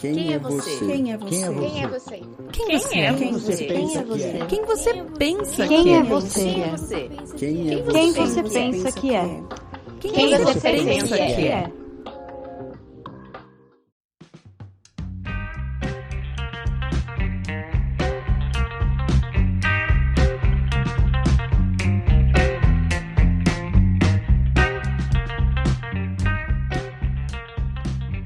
Quem é você? Quem é você? Quem é você? Quem você pensa que é? Quem você pensa que Quem é? é você? Quem você pensa que é? Quem você pensa que é?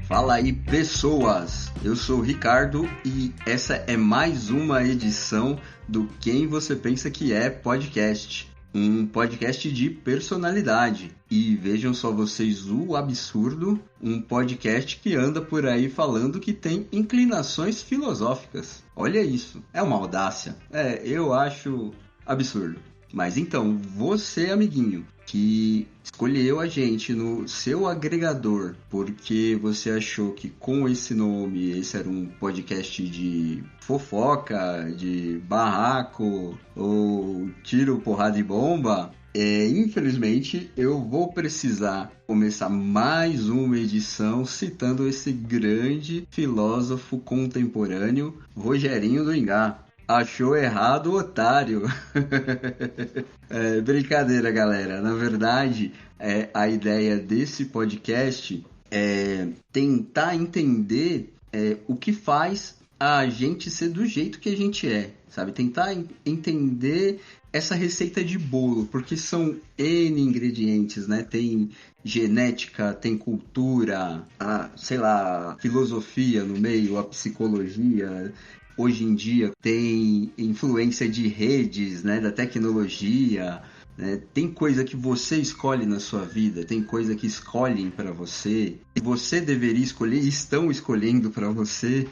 Fala aí, pessoas! Eu sou o Ricardo e essa é mais uma edição do Quem Você Pensa Que É podcast. Um podcast de personalidade. E vejam só vocês o absurdo, um podcast que anda por aí falando que tem inclinações filosóficas. Olha isso, é uma audácia. Eu acho absurdo. Mas então, você, amiguinho, que escolheu a gente no seu agregador porque você achou que com esse nome esse era um podcast de fofoca, de barraco ou tiro, porrada e bomba, infelizmente eu vou precisar começar mais uma edição citando esse grande filósofo contemporâneo, Rogerinho do Engá. Achou errado, otário. Brincadeira, galera. Na verdade, a ideia desse podcast é tentar entender o que faz a gente ser do jeito que a gente é, sabe? Tentar entender essa receita de bolo, porque são N ingredientes, né? Tem genética, tem cultura, filosofia no meio, a psicologia. Hoje em dia tem influência de redes, né, da tecnologia, né? Tem coisa que você escolhe na sua vida, tem coisa que escolhem para você, e você deveria escolher e estão escolhendo para você.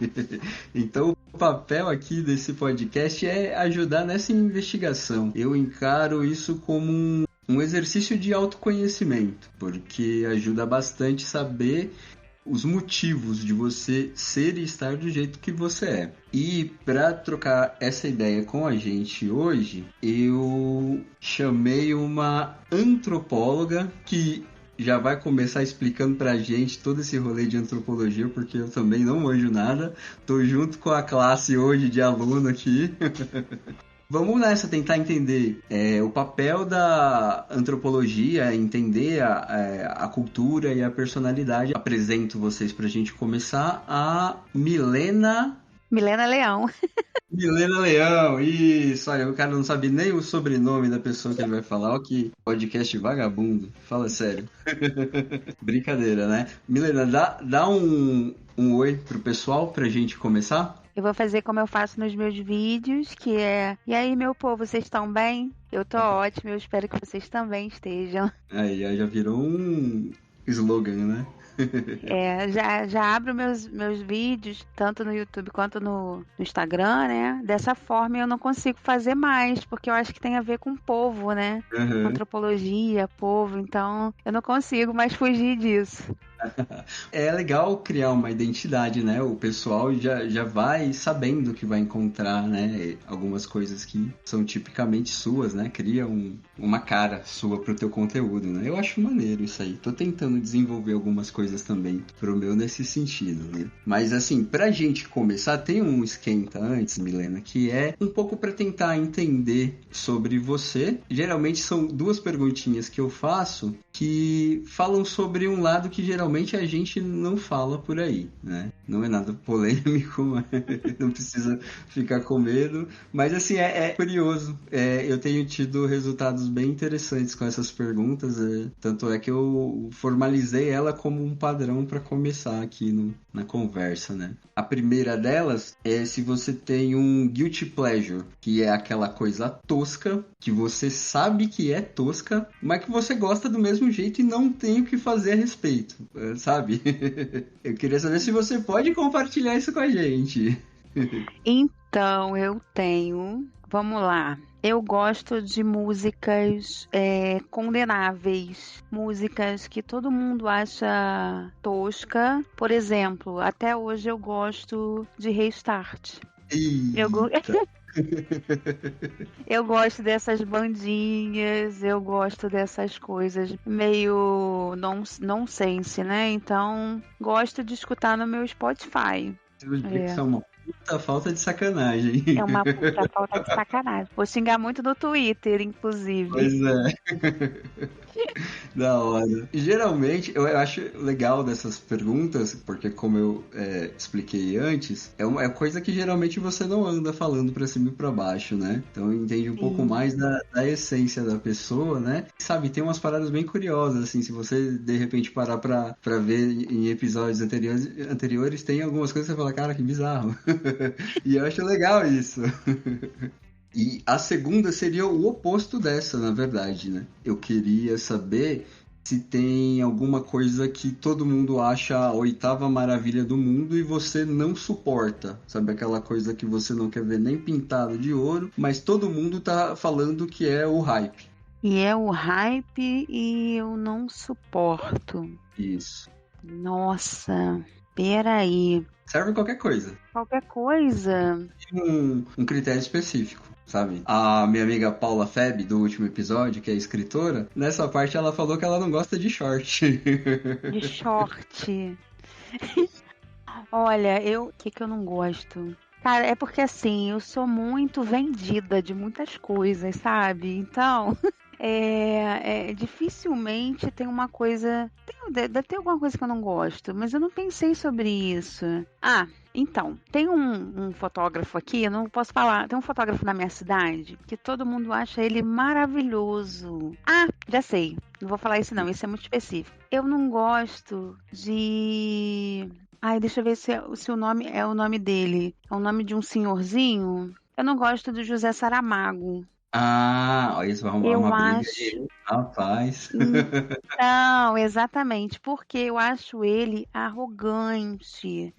Então o papel aqui desse podcast é ajudar nessa investigação. Eu encaro isso como um exercício de autoconhecimento, porque ajuda bastante saber os motivos de você ser e estar do jeito que você é. E para trocar essa ideia com a gente hoje, eu chamei uma antropóloga que já vai começar explicando pra gente todo esse rolê de antropologia, porque eu também não manjo nada. Tô junto com a classe hoje de aluno aqui. Vamos nessa, tentar entender o papel da antropologia, entender a cultura e a personalidade. Apresento vocês pra gente começar a Milena Leão. Milena Leão, isso, olha, o cara não sabe nem o sobrenome da pessoa que ele vai falar, ó que podcast vagabundo, fala sério. Brincadeira, né? Milena, dá um oi pro pessoal pra gente começar? Eu vou fazer como eu faço nos meus vídeos, que é... E aí, meu povo, vocês estão bem? Eu tô ótima, eu espero que vocês também estejam. Aí já virou um slogan, né? Já abro meus vídeos, tanto no YouTube quanto no Instagram, né? Dessa forma eu não consigo fazer mais, porque eu acho que tem a ver com povo, né? Uhum. Antropologia, povo, então eu não consigo mais fugir disso. É legal criar uma identidade, né? O pessoal já vai sabendo que vai encontrar, né? Algumas coisas que são tipicamente suas, né? Cria uma cara sua pro teu conteúdo, né? Eu acho maneiro isso aí. Tô tentando desenvolver algumas coisas também pro meu nesse sentido, né? Mas assim, pra gente começar, tem um esquenta antes, Milena, que é um pouco pra tentar entender sobre você. Geralmente são duas perguntinhas que eu faço que falam sobre um lado que geralmente a gente não fala por aí, né? Não é nada polêmico, não precisa ficar com medo, mas assim, é curioso. Eu tenho tido resultados bem interessantes com essas perguntas, tanto é que eu formalizei ela como um padrão para começar aqui na conversa, né? A primeira delas é se você tem um guilty pleasure, que é aquela coisa tosca, que você sabe que é tosca, mas que você gosta do mesmo jeito e não tem o que fazer a respeito, sabe? Eu queria saber se você pode compartilhar isso com a gente. Então, eu tenho... Vamos lá. Eu gosto de músicas condenáveis, músicas que todo mundo acha tosca. Por exemplo, até hoje eu gosto de Restart. Eu gosto dessas bandinhas, eu gosto dessas coisas meio nonsense, né? Então, gosto de escutar no meu Spotify. Eu diria que isso é uma puta falta de sacanagem. É uma puta falta de sacanagem. Vou xingar muito no Twitter, inclusive. Pois é. Da hora. Geralmente, eu acho legal dessas perguntas, porque como eu expliquei antes, é uma coisa que geralmente você não anda falando pra cima e pra baixo, né? Então entende um pouco mais da essência da pessoa, né? Sabe, tem umas paradas bem curiosas, assim, se você de repente parar pra ver em episódios anteriores, tem algumas coisas que você fala, cara, que bizarro. E eu acho legal isso. E a segunda seria o oposto dessa, na verdade, né? Eu queria saber se tem alguma coisa que todo mundo acha a oitava maravilha do mundo e você não suporta. Sabe aquela coisa que você não quer ver nem pintado de ouro, mas todo mundo tá falando que é o hype. E é o hype e eu não suporto. Isso. Nossa, peraí. Serve qualquer coisa. Qualquer coisa. Tem um critério específico. Sabe? A minha amiga Paula Feb, do último episódio, que é escritora, nessa parte ela falou que ela não gosta de short. De short. Olha, o que eu não gosto? Cara, é porque assim, eu sou muito vendida de muitas coisas, sabe? Então, dificilmente tem uma coisa... Deve ter alguma coisa que eu não gosto, mas eu não pensei sobre isso. Ah, então, tem um fotógrafo aqui, eu não posso falar, tem um fotógrafo na minha cidade que todo mundo acha ele maravilhoso. Ah, já sei, não vou falar isso não, isso é muito específico. Eu não gosto de... Ai, deixa eu ver se o nome é o nome dele. É o nome de um senhorzinho. Eu não gosto do José Saramago. Ah, olha isso, vai arrumar uma briga aí, rapaz. Não, exatamente, porque eu acho ele arrogante.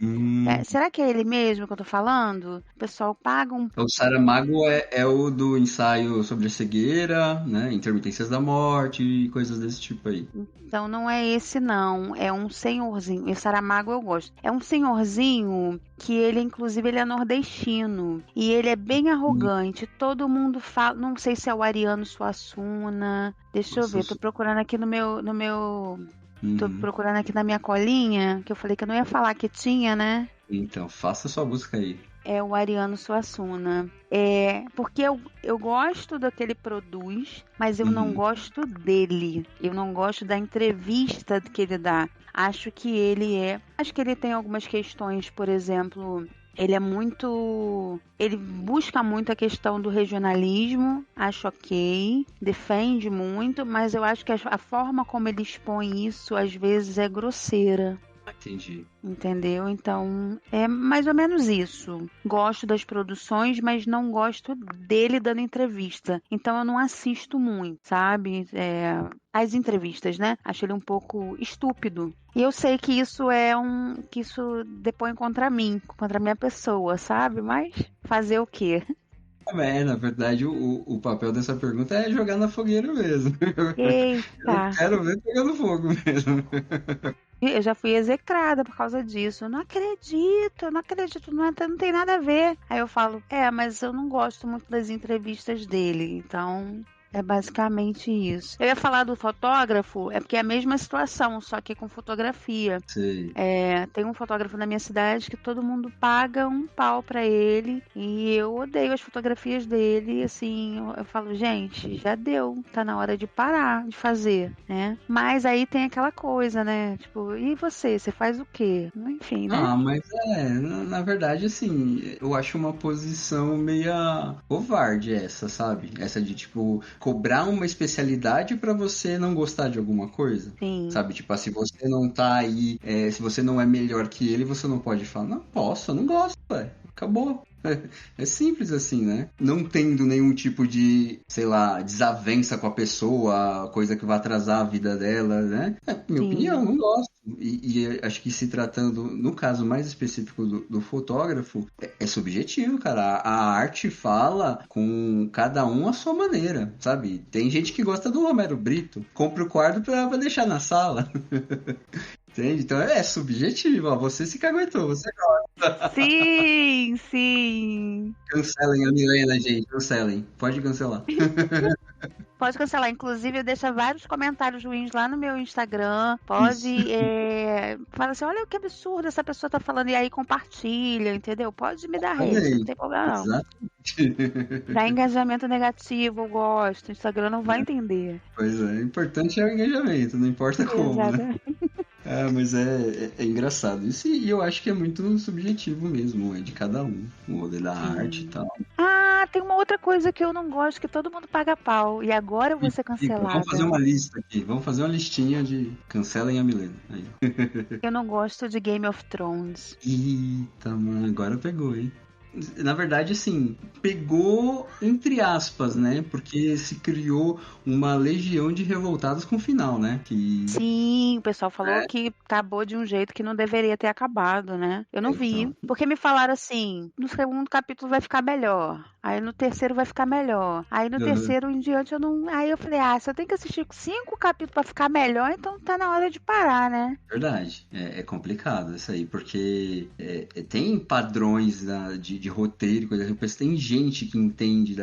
Será que é ele mesmo que eu tô falando? O pessoal paga um... O Saramago é o do ensaio sobre a cegueira, né? Intermitências da morte e coisas desse tipo aí. Então não é esse não, é um senhorzinho. E Saramago eu gosto. É um senhorzinho que ele, inclusive, ele é nordestino. E ele é bem arrogante. Todo mundo fala... Não sei se é o Ariano Suassuna. Deixa eu ver, tô procurando aqui no meu... Tô procurando aqui na minha colinha, que eu falei que eu não ia falar que tinha, né? Então, faça sua busca aí. É o Ariano Suassuna. Porque eu gosto do que ele produz, mas eu não gosto dele. Eu não gosto da entrevista que ele dá. Acho que ele tem algumas questões, por exemplo... Ele busca muito a questão do regionalismo, acho ok, defende muito, mas eu acho que a forma como ele expõe isso, às vezes, é grosseira. Entendi. Entendeu? Então, é mais ou menos isso. Gosto das produções, mas não gosto dele dando entrevista. Então, eu não assisto muito, sabe? As entrevistas, né? Acho ele um pouco estúpido. E eu sei que isso que isso depõe contra mim, contra a minha pessoa, sabe? Mas fazer o quê? Na verdade, o papel dessa pergunta é jogar na fogueira mesmo. Eita! Eu quero ver pegando fogo mesmo. Eu já fui execrada por causa disso. Eu não acredito, não tem nada a ver. Aí eu falo, mas eu não gosto muito das entrevistas dele, então... É basicamente isso. Eu ia falar do fotógrafo, porque é a mesma situação, só que com fotografia. Sim. Tem um fotógrafo na minha cidade que todo mundo paga um pau pra ele e eu odeio as fotografias dele, assim, eu falo, gente, já deu, tá na hora de parar de fazer, né? Mas aí tem aquela coisa, né? Tipo, e você faz o quê? Enfim, né? Mas na verdade, assim, eu acho uma posição meia covarde essa, sabe? Essa de, tipo, cobrar uma especialidade pra você não gostar de alguma coisa. Sim. Sabe? Tipo, se você não tá aí, se você não é melhor que ele, você não pode falar, não posso, eu não gosto, acabou. É simples assim, né? Não tendo nenhum tipo de, sei lá, desavença com a pessoa, coisa que vai atrasar a vida dela, né? Minha opinião, não gosto. E acho que se tratando, no caso mais específico do fotógrafo, é subjetivo, cara. A arte fala com cada um à sua maneira, sabe? Tem gente que gosta do Romero Brito, compra o quadro pra deixar na sala. Entende? Então é subjetivo, ó. Você se caguetou, você Sim, sim. cancelem a Milena, gente. Cancelem. Pode cancelar. Pode cancelar. Inclusive, deixa vários comentários ruins lá no meu Instagram. Pode. Fala assim: olha que absurdo essa pessoa tá falando. E aí compartilha, entendeu? Pode me dar hate, não Exatamente. tem problema não. Exatamente. Dá engajamento negativo, eu gosto. O Instagram não vai entender. Pois é, o importante é o engajamento, não importa como, né? Exatamente. Ah, mas é engraçado. Isso e eu acho que é muito subjetivo mesmo, é de cada um. O modelo da arte e tal. Ah, tem uma outra coisa que eu não gosto, que todo mundo paga pau. E agora eu vou ser Vamos fazer cancelada. uma lista aqui. Vamos fazer uma listinha de cancelem a Milena. Aí. Eu não gosto de Game of Thrones. Eita, mano, agora pegou, hein? Na verdade, assim, pegou entre aspas, né? Porque se criou uma legião de revoltados com o final, né? Que Sim, o pessoal falou que acabou de um jeito que não deveria ter acabado, né? Eu não vi. então, Porque me falaram assim: no segundo capítulo vai ficar melhor. Aí no terceiro vai ficar melhor. Aí no terceiro em diante eu não. Aí eu falei: se eu tenho que assistir 5 capítulos pra ficar melhor, então tá na hora de parar, né? verdade, é complicado isso aí, porque tem padrões de roteiro, coisa assim, tem gente que entende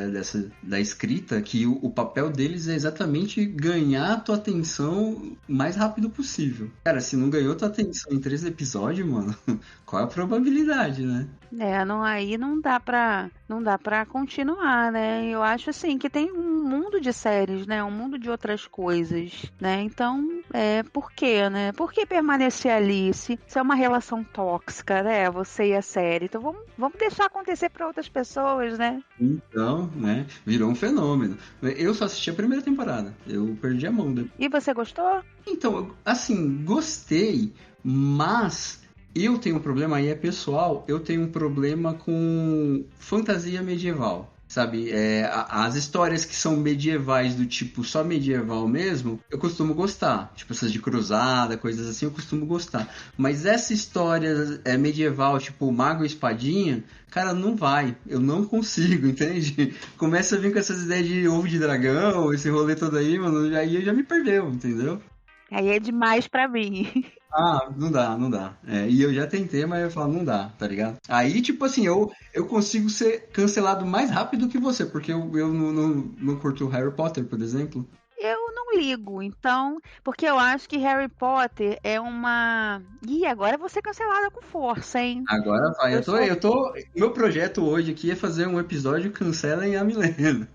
da escrita que o papel deles é exatamente ganhar a tua atenção o mais rápido possível. Cara, se não ganhou tua atenção em 3 episódios, mano, qual é a probabilidade, né? Aí não dá pra continuar, né? Eu acho assim que tem um mundo de séries, né? Um mundo de outras coisas, né? Então, por quê, né? Por que permanecer ali se é uma relação tóxica, né? Você e a série. Então vamos deixar acontecer para outras pessoas, né? Então, né, virou um fenômeno. Eu só assisti a primeira temporada, eu perdi a mão depois. E você gostou? Então, assim, gostei, mas eu tenho um problema aí, é pessoal, eu tenho um problema com fantasia medieval. Sabe, as histórias que são medievais, do tipo só medieval mesmo, eu costumo gostar. Tipo, essas de cruzada, coisas assim, eu costumo gostar. Mas essa história medieval, tipo Mago e Espadinha, cara, não vai. Eu não consigo, entende? Começa a vir com essas ideias de ovo de dragão, esse rolê todo aí, mano, aí já me perdeu, entendeu? Aí é demais pra mim. Ah, não dá, não dá. E eu já tentei, mas eu falo, não dá, tá ligado? Aí, tipo assim, eu consigo ser cancelado mais rápido que você, porque eu não curto Harry Potter, por exemplo. Eu não ligo, então, porque eu acho que Harry Potter é uma. Ih, agora eu vou ser cancelada com força, hein? Agora vai, Eu sou meu projeto hoje aqui é fazer um episódio Cancelem a Milena.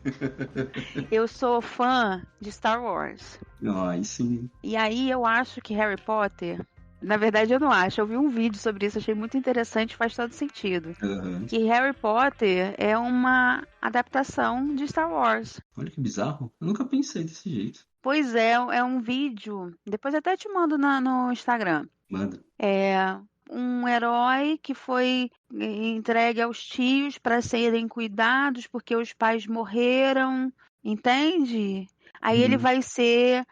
Eu sou fã de Star Wars. Aí sim. E aí eu acho que Harry Potter. Na verdade, eu não acho. Eu vi um vídeo sobre isso, achei muito interessante, faz todo sentido. Aham. Que Harry Potter é uma adaptação de Star Wars. Olha que bizarro. Eu nunca pensei desse jeito. Pois é um vídeo. Depois eu até te mando no Instagram. Manda. É um herói que foi entregue aos tios para serem cuidados porque os pais morreram, entende? Aí ele Uhum. vai ser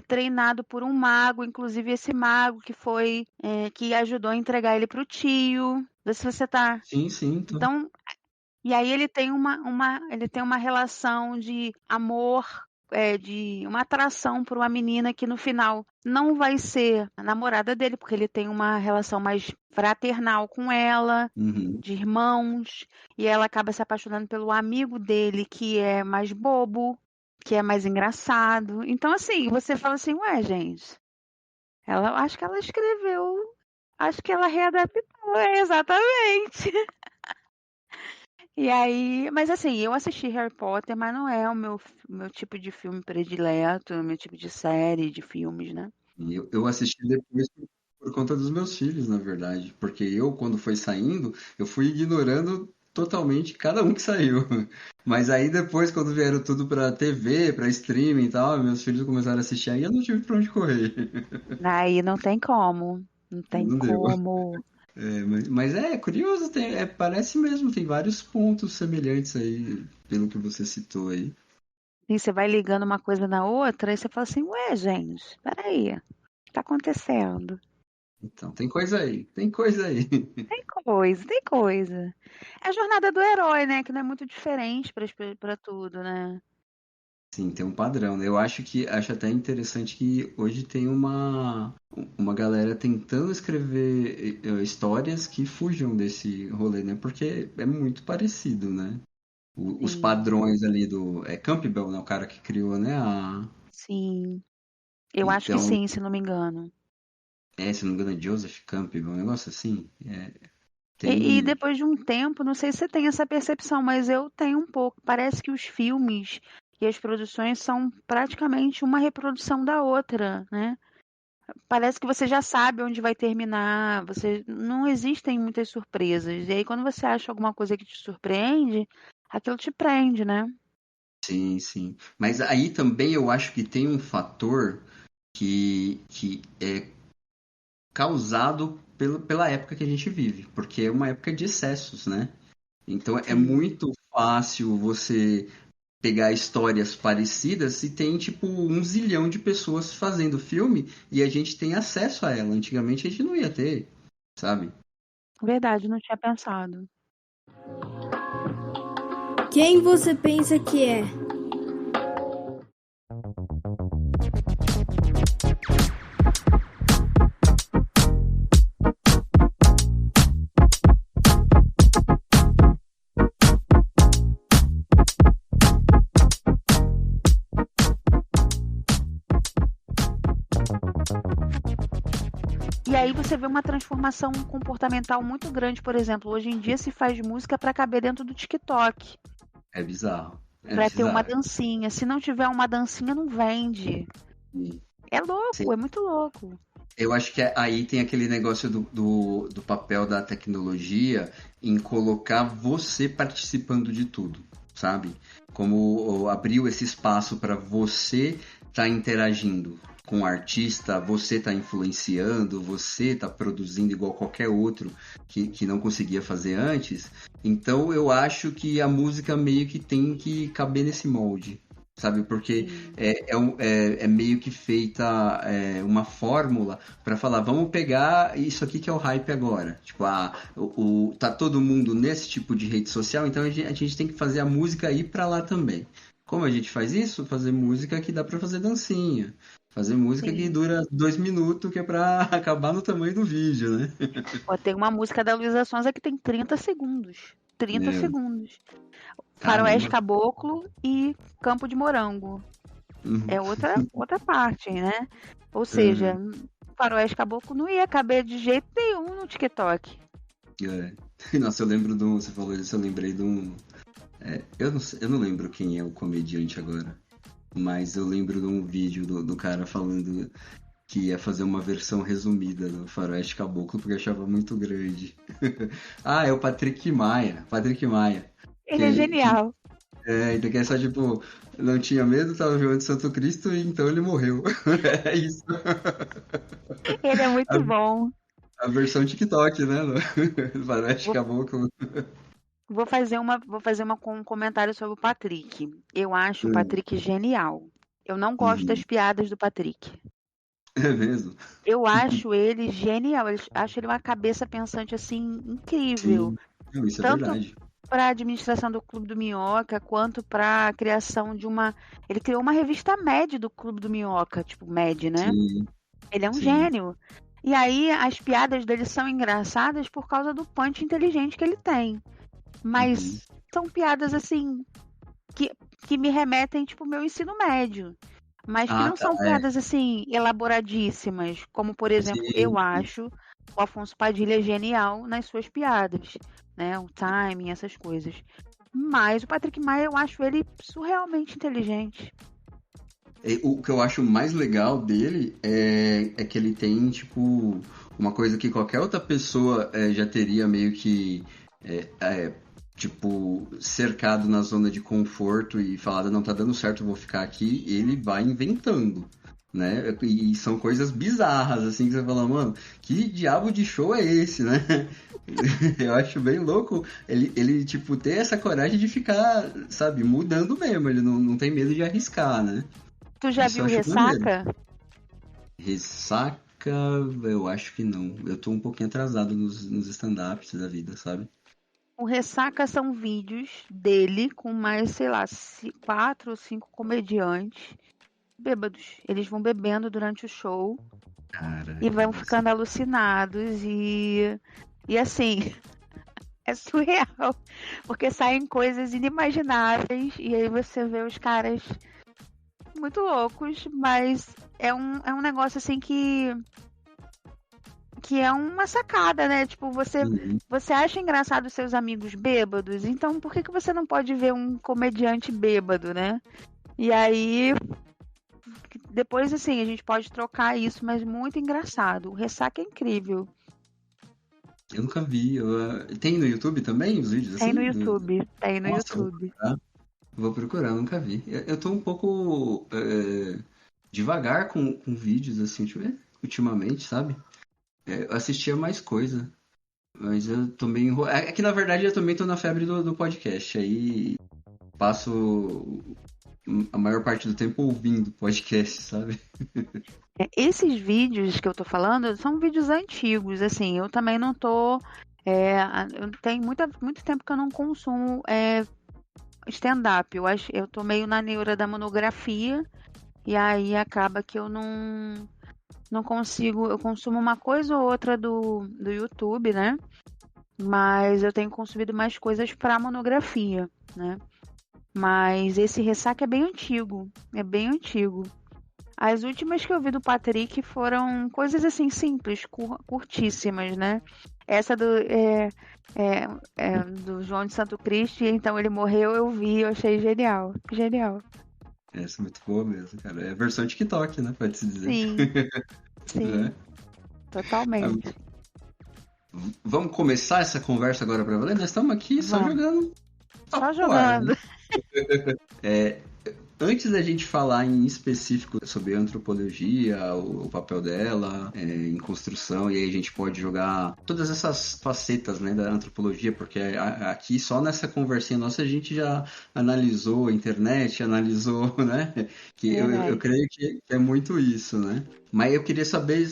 treinado por um mago, inclusive esse mago que ajudou a entregar ele para o tio. Vê se você tá. Sim, sim. Então, e aí ele tem uma relação de amor, de uma atração por uma menina que no final não vai ser a namorada dele, porque ele tem uma relação mais fraternal com ela, Uhum. de irmãos, e ela acaba se apaixonando pelo amigo dele, que é mais bobo, que é mais engraçado. Então, assim, você fala assim, ué, gente, acho que ela escreveu, acho que ela readaptou, exatamente. E aí, mas assim, eu assisti Harry Potter, mas não é o meu tipo de filme predileto, o meu tipo de série, de filmes, né? E eu assisti depois por conta dos meus filhos, na verdade. Porque eu, quando foi saindo, eu fui ignorando totalmente cada um que saiu. Mas aí depois, quando vieram tudo pra TV, pra streaming e tal, meus filhos começaram a assistir, aí eu não tive pra onde correr. Aí não tem como, não tem Não deu. como. Mas é curioso, parece mesmo, tem vários pontos semelhantes aí, pelo que você citou aí. E você vai ligando uma coisa na outra, e você fala assim, ué, gente, peraí, o que tá acontecendo? Então, tem coisa aí, tem coisa aí. Tem coisa, tem coisa. É a jornada do herói, né? Que não é muito diferente pra tudo, né? Sim, tem um padrão, né? Eu acho até interessante que hoje tem uma galera tentando escrever histórias que fujam desse rolê, né? Porque é muito parecido, né? Os Sim, padrões ali do. É Campbell, né? O cara que criou, né? sim. Eu acho que Então, sim, se não me engano. se não me engano, é Joseph Campbell, um negócio assim. E Tem. depois de um tempo, não sei se você tem essa percepção, mas eu tenho um pouco. Parece que os filmes e as produções são praticamente uma reprodução da outra, né? Parece que você já sabe onde vai terminar, você não existem muitas surpresas. E aí quando você acha alguma coisa que te surpreende, aquilo te prende, né? Sim, sim. Mas aí também eu acho que tem um fator que é causado pela época que a gente vive, porque é uma época de excessos, né? Então é Sim, muito fácil você pegar histórias parecidas e tem tipo um zilhão de pessoas fazendo filme e a gente tem acesso a ela. Antigamente a gente não ia ter, sabe? verdade, não tinha pensado. Quem você pensa que é? E aí você vê uma transformação comportamental muito grande, por exemplo, hoje em dia se faz música para caber dentro do TikTok, É bizarro. É para ter uma bizarro. dancinha. Se não tiver uma dancinha, não vende. E, É sim, louco, é muito louco. eu acho que aí tem aquele negócio do papel da tecnologia em colocar você participando de tudo, sabe? Como abriu esse espaço para você estar interagindo com o artista, você estar influenciando, você estar produzindo igual qualquer outro que não conseguia fazer antes. Então eu acho que a música meio que tem que caber nesse molde, sabe? Porque Sim, é meio que feita uma fórmula para falar, vamos pegar isso aqui que é o hype agora. Tipo, tá todo mundo nesse tipo de rede social, então a gente tem que fazer a música ir para lá também. Como a gente faz isso? Fazer música que dá para fazer dancinha. Fazer música que sim. dura 2 minutos, que é para acabar no tamanho do vídeo, né? Pô, tem uma música da Luísa Sonza que tem 30 segundos. 30 Meu, segundos. Faroeste caramba. Caboclo e Campo de Morango. Uhum. É outra parte, né? Ou seja, Uhum. Faroeste Caboclo não ia caber de jeito nenhum no TikTok. Nossa, eu lembro de um. Você falou isso, eu lembrei de um. Eu não lembro quem é o comediante agora. Mas eu lembro de um vídeo do cara falando que ia fazer uma versão resumida do Faroeste Caboclo porque achava muito grande. É o Patrick Maia. Patrick Maia. Ele é genial. Então que é só tipo, não tinha medo, tava violando Santo Cristo e então ele morreu. É isso. Ele é A, muito bom. a versão TikTok, né? Do Faroeste Vou, Caboclo. vou fazer um comentário sobre o Patrick. Eu acho o Patrick genial. Eu não gosto das Uhum. piadas do Patrick. É mesmo? Eu acho ele genial. Acho ele uma cabeça pensante assim incrível. Sim. Não, isso é Tanto verdade. para a administração do Clube do Minhoca, quanto para a criação de uma. Ele criou uma revista Mad do Clube do Minhoca, tipo Mad, né? Sim, Ele é um sim. gênio. E aí as piadas dele são engraçadas por causa do punch inteligente que ele tem. Uhum. Mas são piadas assim que, que me remetem tipo ao meu ensino médio. Mas que Ah, não tá. são piadas assim elaboradíssimas, como por exemplo, Sim, eu acho o Afonso Padilha genial nas suas piadas, né? O timing, essas coisas. Mas o Patrick Maia eu acho ele surrealmente inteligente. O que eu acho mais legal dele é que ele tem, tipo, uma coisa que qualquer outra pessoa já teria meio que, é, é, tipo, cercado na zona de conforto e falado, não tá dando certo, eu vou ficar aqui. Ele vai inventando, né? E são coisas bizarras, assim, que você fala, mano, que diabo de show é esse, né? Eu acho bem louco ele, tipo, ter essa coragem de ficar, sabe, mudando mesmo. Ele não tem medo de arriscar, né? Tu já Isso eu viu acho maneiro. Ressaca? Ressaca, eu acho que não. Eu tô um pouquinho atrasado nos stand-ups da vida, sabe? O Ressaca são vídeos dele com mais, sei lá, 4 ou 5 comediantes bêbados. Eles vão bebendo durante o show. Cara, e vão ficando alucinados e assim, é surreal, porque saem coisas inimagináveis e aí você vê os caras muito loucos, mas é um negócio assim que é uma sacada, né? Tipo, você acha engraçado os seus amigos bêbados, então por que você não pode ver um comediante bêbado, né? E aí, depois, assim, a gente pode trocar isso, mas muito engraçado. O Ressaca é incrível. Eu nunca vi. Tem no YouTube também os vídeos assim? Tem no YouTube. Tem no Nossa, YouTube. Vou procurar, nunca vi. Eu tô um pouco devagar com vídeos, assim, deixa eu ver, ultimamente, sabe? Eu assistia mais coisa. Mas eu tô meio É que, na verdade, eu também tô na febre do podcast. Aí passo a maior parte do tempo ouvindo podcast, sabe? Esses vídeos que eu tô falando são vídeos antigos, assim, eu também não tô... eu tenho muito tempo que eu não consumo stand-up. Eu tô meio na neura da monografia e aí acaba que eu não consigo... Eu consumo uma coisa ou outra do YouTube, né? Mas eu tenho consumido mais coisas pra monografia, né? Mas esse Ressaca é bem antigo. É bem antigo. As últimas que eu vi do Patrick foram coisas assim simples, curtíssimas, né? Essa do João de Santo Cristo, então ele morreu, eu vi, eu achei genial. Genial. Essa é muito boa mesmo, cara. É a versão TikTok, né? Pode-se dizer. Sim. Sim. Totalmente. Vamos começar essa conversa agora pra valer? Nós estamos aqui só jogando. Só jogando. Né? Antes da gente falar em específico sobre antropologia, o papel dela em construção, e aí a gente pode jogar todas essas facetas, né, da antropologia, porque aqui só nessa conversinha nossa a gente já analisou a internet, analisou, né, que eu creio que é muito isso, né. Mas eu queria saber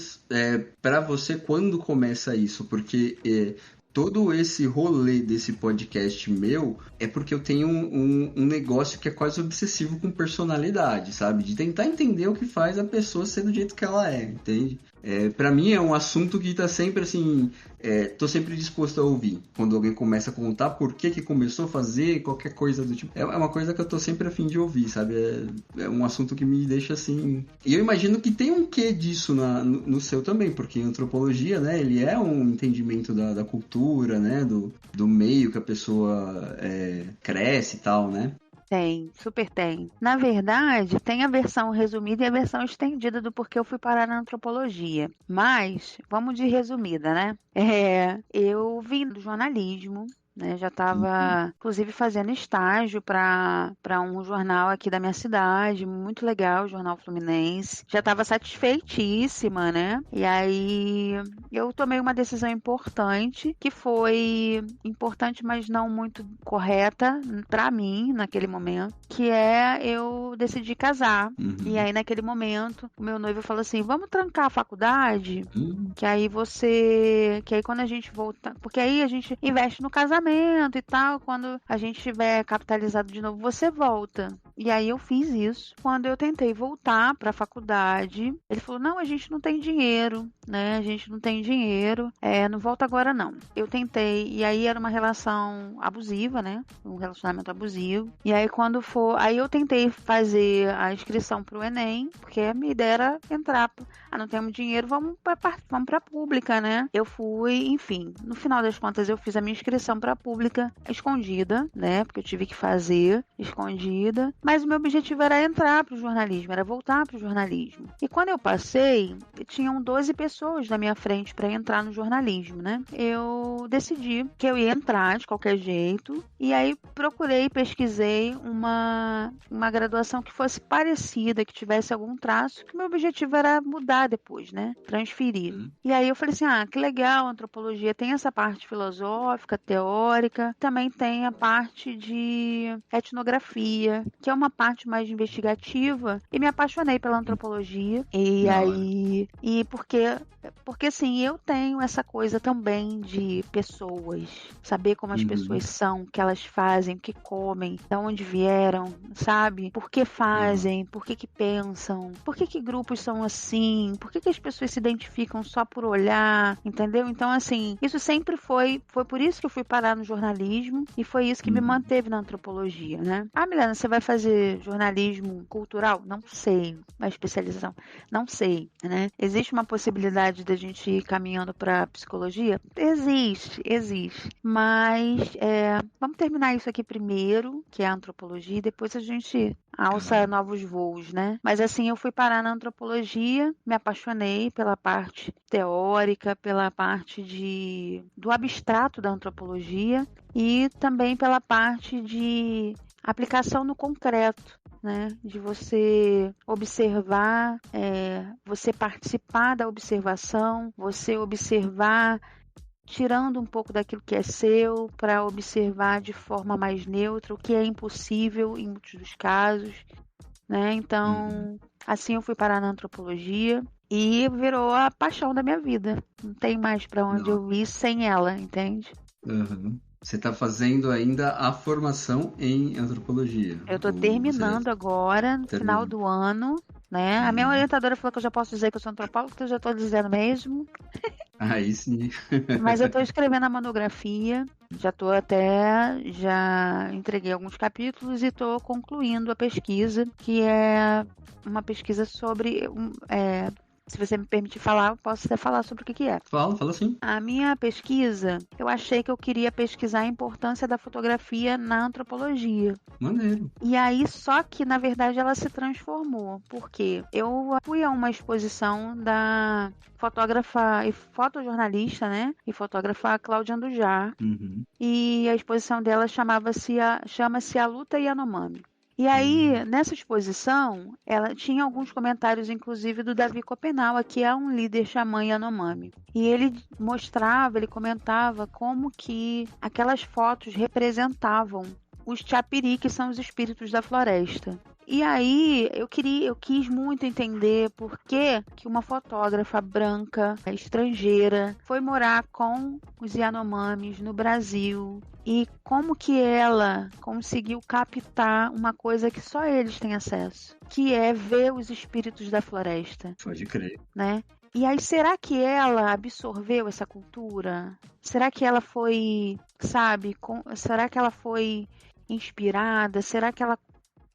para você quando começa isso, porque todo esse rolê desse podcast meu é porque eu tenho um negócio que é quase obsessivo com personalidade, sabe? De tentar entender o que faz a pessoa ser do jeito que ela é, entende? Pra mim é um assunto que tá sempre assim... tô sempre disposto a ouvir. Quando alguém começa a contar por que começou a fazer, qualquer coisa do tipo. É uma coisa que eu tô sempre a fim de ouvir, sabe? É um assunto que me deixa assim... E eu imagino que tem um quê disso no seu também, porque em antropologia, né? Ele é um entendimento da cultura, né? Do meio que a pessoa cresce e tal, né? Tem, super tem. Na verdade, tem a versão resumida e a versão estendida do porquê eu fui parar na antropologia. Mas, vamos de resumida, né? Eu vim do jornalismo, né? Já estava, inclusive, fazendo estágio para um jornal aqui da minha cidade, muito legal, o Jornal Fluminense. Já estava satisfeitíssima, né? E aí eu tomei uma decisão importante, que foi importante, mas não muito correta para mim naquele momento, que eu decidi casar. Uhum. E aí naquele momento, o meu noivo falou assim: "Vamos trancar a faculdade, que aí quando a gente voltar, porque aí a gente investe no casamento e tal, quando a gente tiver capitalizado de novo, você volta." E aí eu fiz isso. Quando eu tentei voltar para a faculdade, ele falou: "Não, a gente não tem dinheiro, né? A gente não tem dinheiro. Não volta agora não." Eu tentei, e aí era uma relação abusiva, né? Um relacionamento abusivo. E aí aí eu tentei fazer a inscrição pro Enem, porque a minha ideia era entrar. Não temos dinheiro, vamos pra pública, né? Eu fui, enfim, no final das contas eu fiz a minha inscrição pra pública escondida, né? Porque eu tive que fazer escondida. Mas o meu objetivo era entrar pro jornalismo, era voltar pro jornalismo. E quando eu passei, tinham 12 pessoas na minha frente para entrar no jornalismo, né? Eu decidi que eu ia entrar de qualquer jeito. E aí pesquisei uma graduação que fosse parecida, que tivesse algum traço, que o meu objetivo era mudar depois, né? Transferir. E aí eu falei assim: que legal, a antropologia tem essa parte filosófica, teórica, também tem a parte de etnografia, que é uma parte mais investigativa e me apaixonei pela antropologia. E aí, porque assim, eu tenho essa coisa também de pessoas, saber como as pessoas são, o que elas fazem, o que comem, de onde vieram, sabe? Por que fazem, por que pensam, por que grupos são assim, por que as pessoas se identificam só por olhar, entendeu? Então, assim, isso sempre foi por isso que eu fui parar no jornalismo e foi isso que me manteve na antropologia, né? Ah, Milena, você vai fazer jornalismo cultural? Não sei. Uma especialização? Não sei, né? Existe uma possibilidade da gente ir caminhando para psicologia? Existe. Mas vamos terminar isso aqui primeiro, que é a antropologia, e depois a gente alça novos voos, né? Mas assim, eu fui parar na antropologia, me apaixonei pela parte teórica, pela parte do abstrato da antropologia e também pela parte de aplicação no concreto, né? De você observar, você participar da observação, você observar tirando um pouco daquilo que é seu para observar de forma mais neutra, o que é impossível em muitos dos casos, né? Então, assim eu fui parar na antropologia e virou a paixão da minha vida. Não tem mais para onde eu ir sem ela, entende? Você está fazendo ainda a formação em antropologia? Eu estou terminando agora, no final do ano, né? A minha orientadora falou que eu já posso dizer que eu sou antropóloga, que eu já estou dizendo mesmo. Aí sim. Mas eu estou escrevendo a monografia, já entreguei alguns capítulos e estou concluindo a pesquisa, que é uma pesquisa sobre... se você me permitir falar, eu posso até falar sobre o que é. Fala sim. A minha pesquisa, eu achei que eu queria pesquisar a importância da fotografia na antropologia. Maneiro. E aí, só que, na verdade, ela se transformou. Porque eu fui a uma exposição da fotógrafa e fotojornalista, né? E fotógrafa Cláudia Andujar. E a exposição dela chama-se A Luta Yanomami. E aí, nessa exposição, ela tinha alguns comentários, inclusive, do Davi Copenau, que é um líder xamã Yanomami. E ele comentava como que aquelas fotos representavam os Chapiri, que são os espíritos da floresta. E aí, eu quis muito entender por que uma fotógrafa branca, estrangeira, foi morar com os Yanomamis no Brasil e como que ela conseguiu captar uma coisa que só eles têm acesso, que é ver os espíritos da floresta. Pode crer. Né? E aí, será que ela absorveu essa cultura? Será que ela foi, será que ela foi inspirada? Será que ela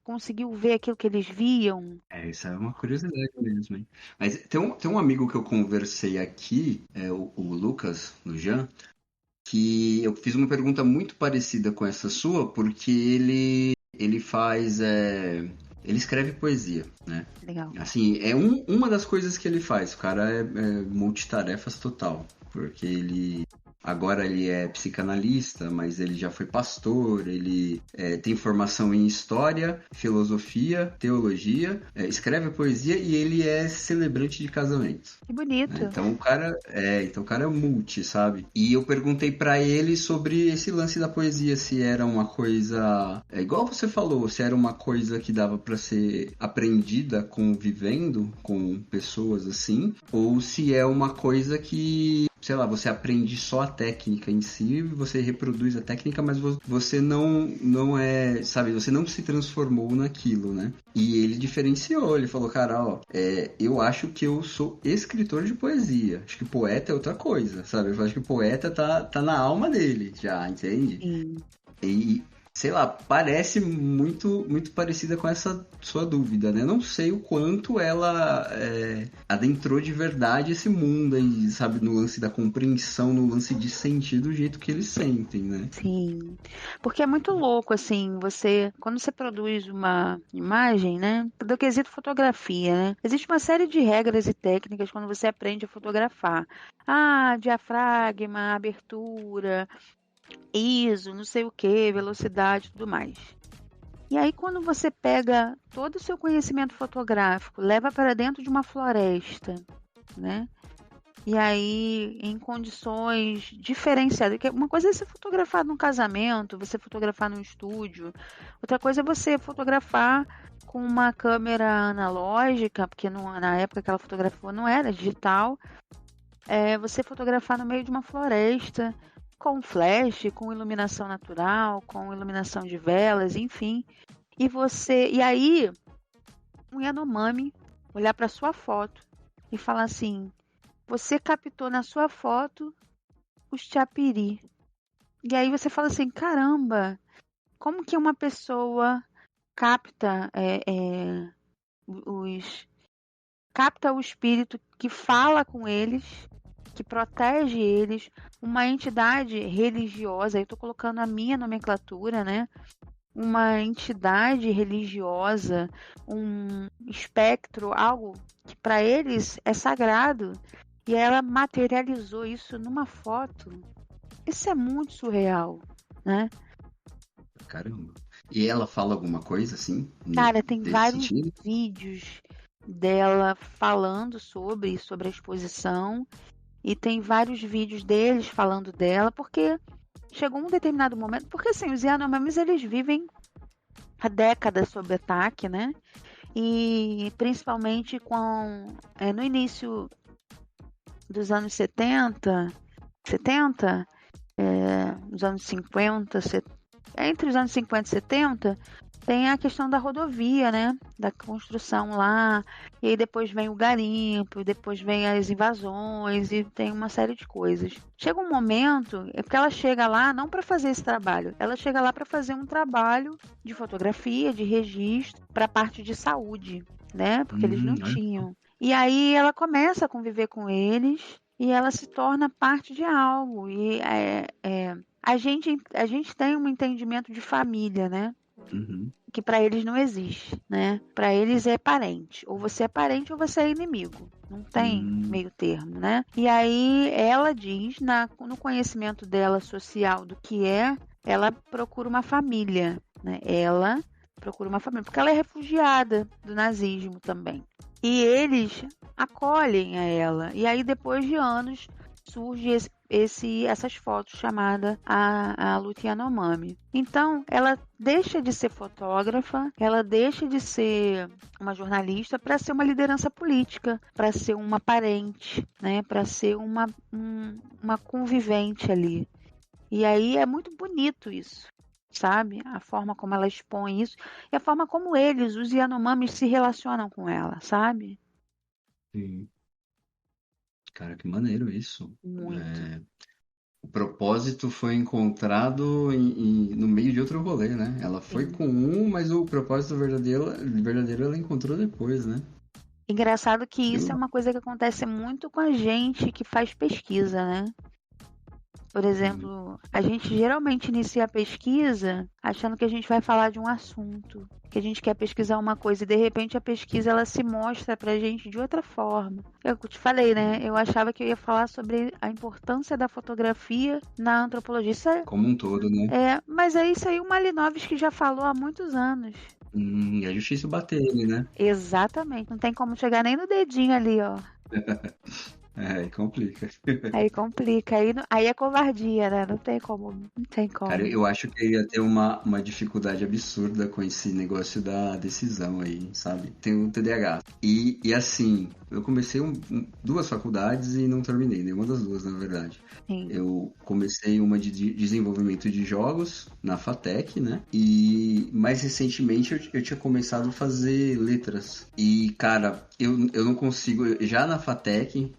conseguiu ver aquilo que eles viam? Isso é uma curiosidade mesmo, hein? Mas tem um amigo que eu conversei aqui, o Lucas Lujan, que eu fiz uma pergunta muito parecida com essa sua, porque ele faz... ele escreve poesia, né? Legal. Assim, uma das coisas que ele faz. O cara é multitarefas total, porque agora ele é psicanalista, mas ele já foi pastor, ele tem formação em história, filosofia, teologia, escreve poesia e ele é celebrante de casamentos. Que bonito. Né? Então o cara é multi, sabe? E eu perguntei pra ele sobre esse lance da poesia, se era uma coisa, igual você falou, se era uma coisa que dava pra ser aprendida convivendo com pessoas assim, ou se é uma coisa que, sei lá, você aprende só a técnica em si, você reproduz a técnica, mas você não é, sabe, você não se transformou naquilo, né? E ele diferenciou, ele falou, cara, eu acho que eu sou escritor de poesia, acho que poeta é outra coisa, sabe? Eu acho que poeta tá na alma dele já, entende? Sim. E sei lá, parece muito, muito parecida com essa sua dúvida, né? Não sei o quanto ela adentrou de verdade esse mundo aí, sabe? No lance da compreensão, no lance de sentir do jeito que eles sentem, né? Sim, porque é muito louco, assim, quando você produz uma imagem, né? Do quesito fotografia, né? Existe uma série de regras e técnicas quando você aprende a fotografar. Diafragma, abertura, ISO, não sei o que, velocidade e tudo mais. E aí, quando você pega todo o seu conhecimento fotográfico, leva para dentro de uma floresta, né? E aí, em condições diferenciadas. Uma coisa é você fotografar num casamento, você fotografar num estúdio. Outra coisa é você fotografar com uma câmera analógica, porque na época que ela fotografou não era digital. Você fotografar no meio de uma floresta, com flash, com iluminação natural, com iluminação de velas, enfim. E aí, um Yanomami olhar para sua foto e falar assim: você captou na sua foto os Chapiri. E aí você fala assim: caramba, como que uma pessoa capta capta o espírito que fala com eles, que protege eles, uma entidade religiosa, eu estou colocando a minha nomenclatura, né? Uma entidade religiosa, um espectro, algo que para eles é sagrado, e ela materializou isso numa foto. Isso é muito surreal, né? Caramba. E ela fala alguma coisa assim? Cara, tem vários sentido? vídeos dela falando sobre a exposição, e tem vários vídeos deles falando dela, porque chegou um determinado momento, porque assim, os Yanomamis, eles vivem há décadas sob ataque, né? E principalmente no início dos anos 70, nos anos 50, entre os anos 50 e 70, tem a questão da rodovia, né? Da construção lá, e aí depois vem o garimpo, depois vem as invasões, e tem uma série de coisas. Chega um momento, porque ela chega lá não para fazer esse trabalho, ela chega lá para fazer um trabalho de fotografia, de registro, para a parte de saúde, né? Porque eles não tinham. E aí ela começa a conviver com eles, e ela se torna parte de algo. E a gente tem um entendimento de família, né? Uhum. Que para eles não existe, né? Para eles é parente. Ou você é parente ou você é inimigo. Não tem meio termo, né? E aí ela diz, no conhecimento dela social do que ela procura uma família, né? Ela procura uma família, porque ela é refugiada do nazismo também. E eles acolhem a ela. E aí, depois de anos, surge essas fotos chamadas a luta Yanomami. Então, ela deixa de ser fotógrafa, ela deixa de ser uma jornalista para ser uma liderança política, para ser uma parente, né? Para ser uma convivente ali. E aí é muito bonito isso, sabe? A forma como ela expõe isso e a forma como eles, os Yanomamis, se relacionam com ela, sabe? Sim. Cara, que maneiro isso. Muito. O propósito foi encontrado no meio de outro rolê, né? Ela foi com mas o propósito verdadeiro ela encontrou depois, né? Engraçado que isso é uma coisa que acontece muito com a gente que faz pesquisa, né? Por exemplo, a gente geralmente inicia a pesquisa achando que a gente vai falar de um assunto, que a gente quer pesquisar uma coisa e de repente a pesquisa ela se mostra pra gente de outra forma. Eu te falei, né? Eu achava que eu ia falar sobre a importância da fotografia na antropologia. Como um todo, né? Mas é isso aí o Malinowski já falou há muitos anos. É difícil bater ele, né? Exatamente. Não tem como chegar nem no dedinho ali, ó. Aí complica. Aí complica. Aí é covardia, né? Não tem como. Cara, eu acho que ia ter uma dificuldade absurda com esse negócio da decisão aí, sabe? Tem um TDAH. E assim, eu comecei 2 faculdades e não terminei, nenhuma das 2, na verdade. Sim. Eu comecei uma de desenvolvimento de jogos na FATEC, né? E mais recentemente eu tinha começado a fazer letras. E, cara, eu não consigo. Já na FATEC,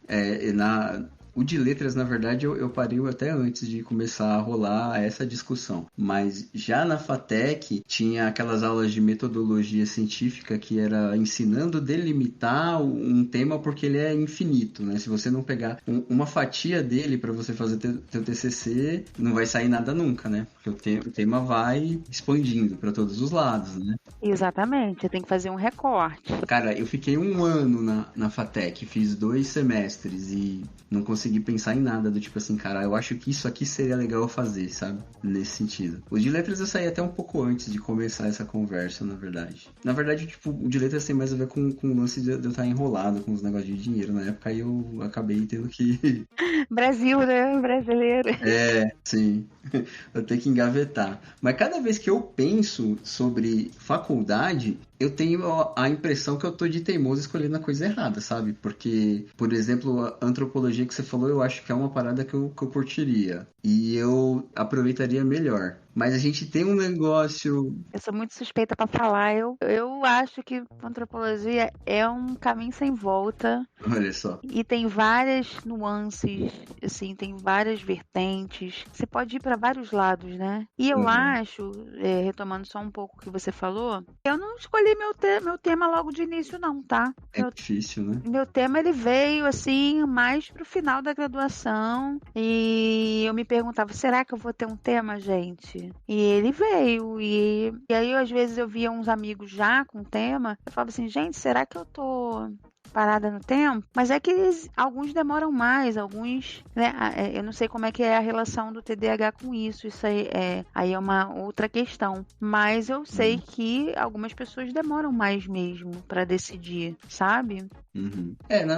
o de letras, na verdade, eu parei até antes de começar a rolar essa discussão. Mas já na FATEC tinha aquelas aulas de metodologia científica que era ensinando a delimitar um tema porque ele é infinito, né? Se você não pegar uma fatia dele para você fazer teu TCC, não vai sair nada nunca, né? Porque o tema vai expandindo para todos os lados, né? Exatamente, você tem que fazer um recorte. Cara, eu fiquei 1 ano na FATEC, fiz 2 semestres e não consegui consegui pensar em nada do tipo assim, cara, eu acho que isso aqui seria legal eu fazer, sabe? Nesse sentido. O de letras eu saí até um pouco antes de começar essa conversa, na verdade. Na verdade, tipo, o de letras tem mais a ver com o lance de eu estar enrolado com os negócios de dinheiro na época, aí eu acabei tendo que... Brasil, né? Brasileiro. Sim. Eu tenho que engavetar. Mas cada vez que eu penso sobre faculdade, eu tenho a impressão que eu tô de teimoso escolhendo a coisa errada, sabe? Porque, por exemplo, a antropologia que você falou, eu acho que é uma parada que eu curtiria. E eu aproveitaria melhor. Mas a gente tem um negócio... Eu sou muito suspeita pra falar. Eu acho que antropologia é um caminho sem volta. Olha só. E tem várias nuances, assim, tem várias vertentes. Você pode ir pra vários lados, né? E eu acho, retomando só um pouco o que você falou, eu não escolhi meu tema logo de início, não, tá? Difícil, né? Meu tema, ele veio, assim, mais pro final da graduação. E eu me perguntava, será que eu vou ter um tema, gente? E ele veio. E aí, às vezes, eu via uns amigos já com tema. Eu falava assim, gente, será que eu tô parada no tempo? Mas é que alguns demoram mais, alguns, né? Eu não sei como é que é a relação do TDAH com isso. Isso aí é uma outra questão. Mas eu sei que algumas pessoas demoram mais mesmo para decidir, sabe? Uhum.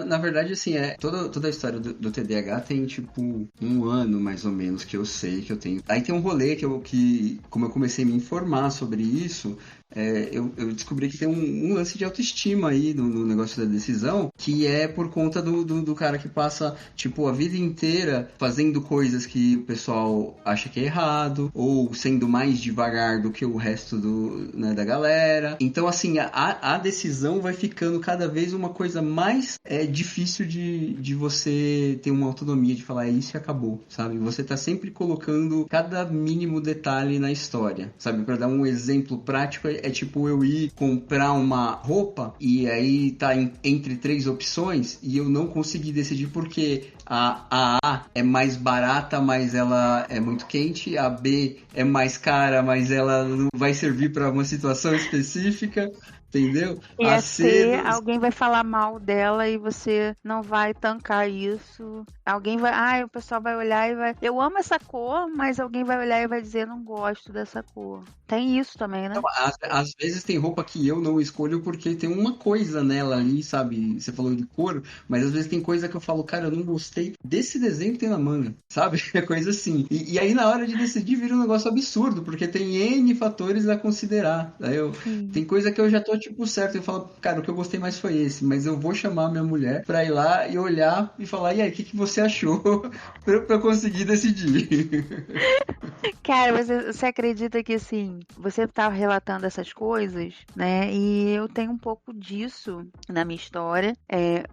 Na verdade, assim, toda a história do TDAH tem, tipo, 1 ano, mais ou menos, que eu sei que eu tenho. Aí tem um rolê que como eu comecei a me informar sobre isso, eu descobri que tem um lance de autoestima aí no negócio da decisão, que é por conta do cara que passa, tipo, a vida inteira fazendo coisas que o pessoal acha que é errado, ou sendo mais devagar do que o resto da galera. Então, assim, a decisão vai ficando cada vez uma coisa mais difícil de você ter uma autonomia de falar, isso e acabou, sabe? Você tá sempre colocando cada mínimo detalhe na história, sabe? Pra dar um exemplo prático, é tipo eu ir comprar uma roupa e aí tá entre 3 opções e eu não consegui decidir porque a A é mais barata, mas ela é muito quente, a B é mais cara, mas ela não vai servir para uma situação específica. Entendeu? E a C, alguém vai falar mal dela e você não vai tancar isso. Alguém vai... o pessoal vai olhar e vai... Eu amo essa cor, mas alguém vai olhar e vai dizer, não gosto dessa cor. Tem isso também, né? Então, às vezes tem roupa que eu não escolho porque tem uma coisa nela ali, sabe? Você falou de cor, mas às vezes tem coisa que eu falo, cara, eu não gostei desse desenho que tem na manga, sabe? É coisa assim. E aí na hora de decidir vira um negócio absurdo, porque tem N fatores a considerar. Aí tem coisa que eu já tô tipo certo, eu falo, cara, o que eu gostei mais foi esse, mas eu vou chamar minha mulher pra ir lá e olhar e falar, e aí, o que você achou pra eu conseguir decidir? Cara, você acredita que, assim, você tá relatando essas coisas, né, e eu tenho um pouco disso na minha história.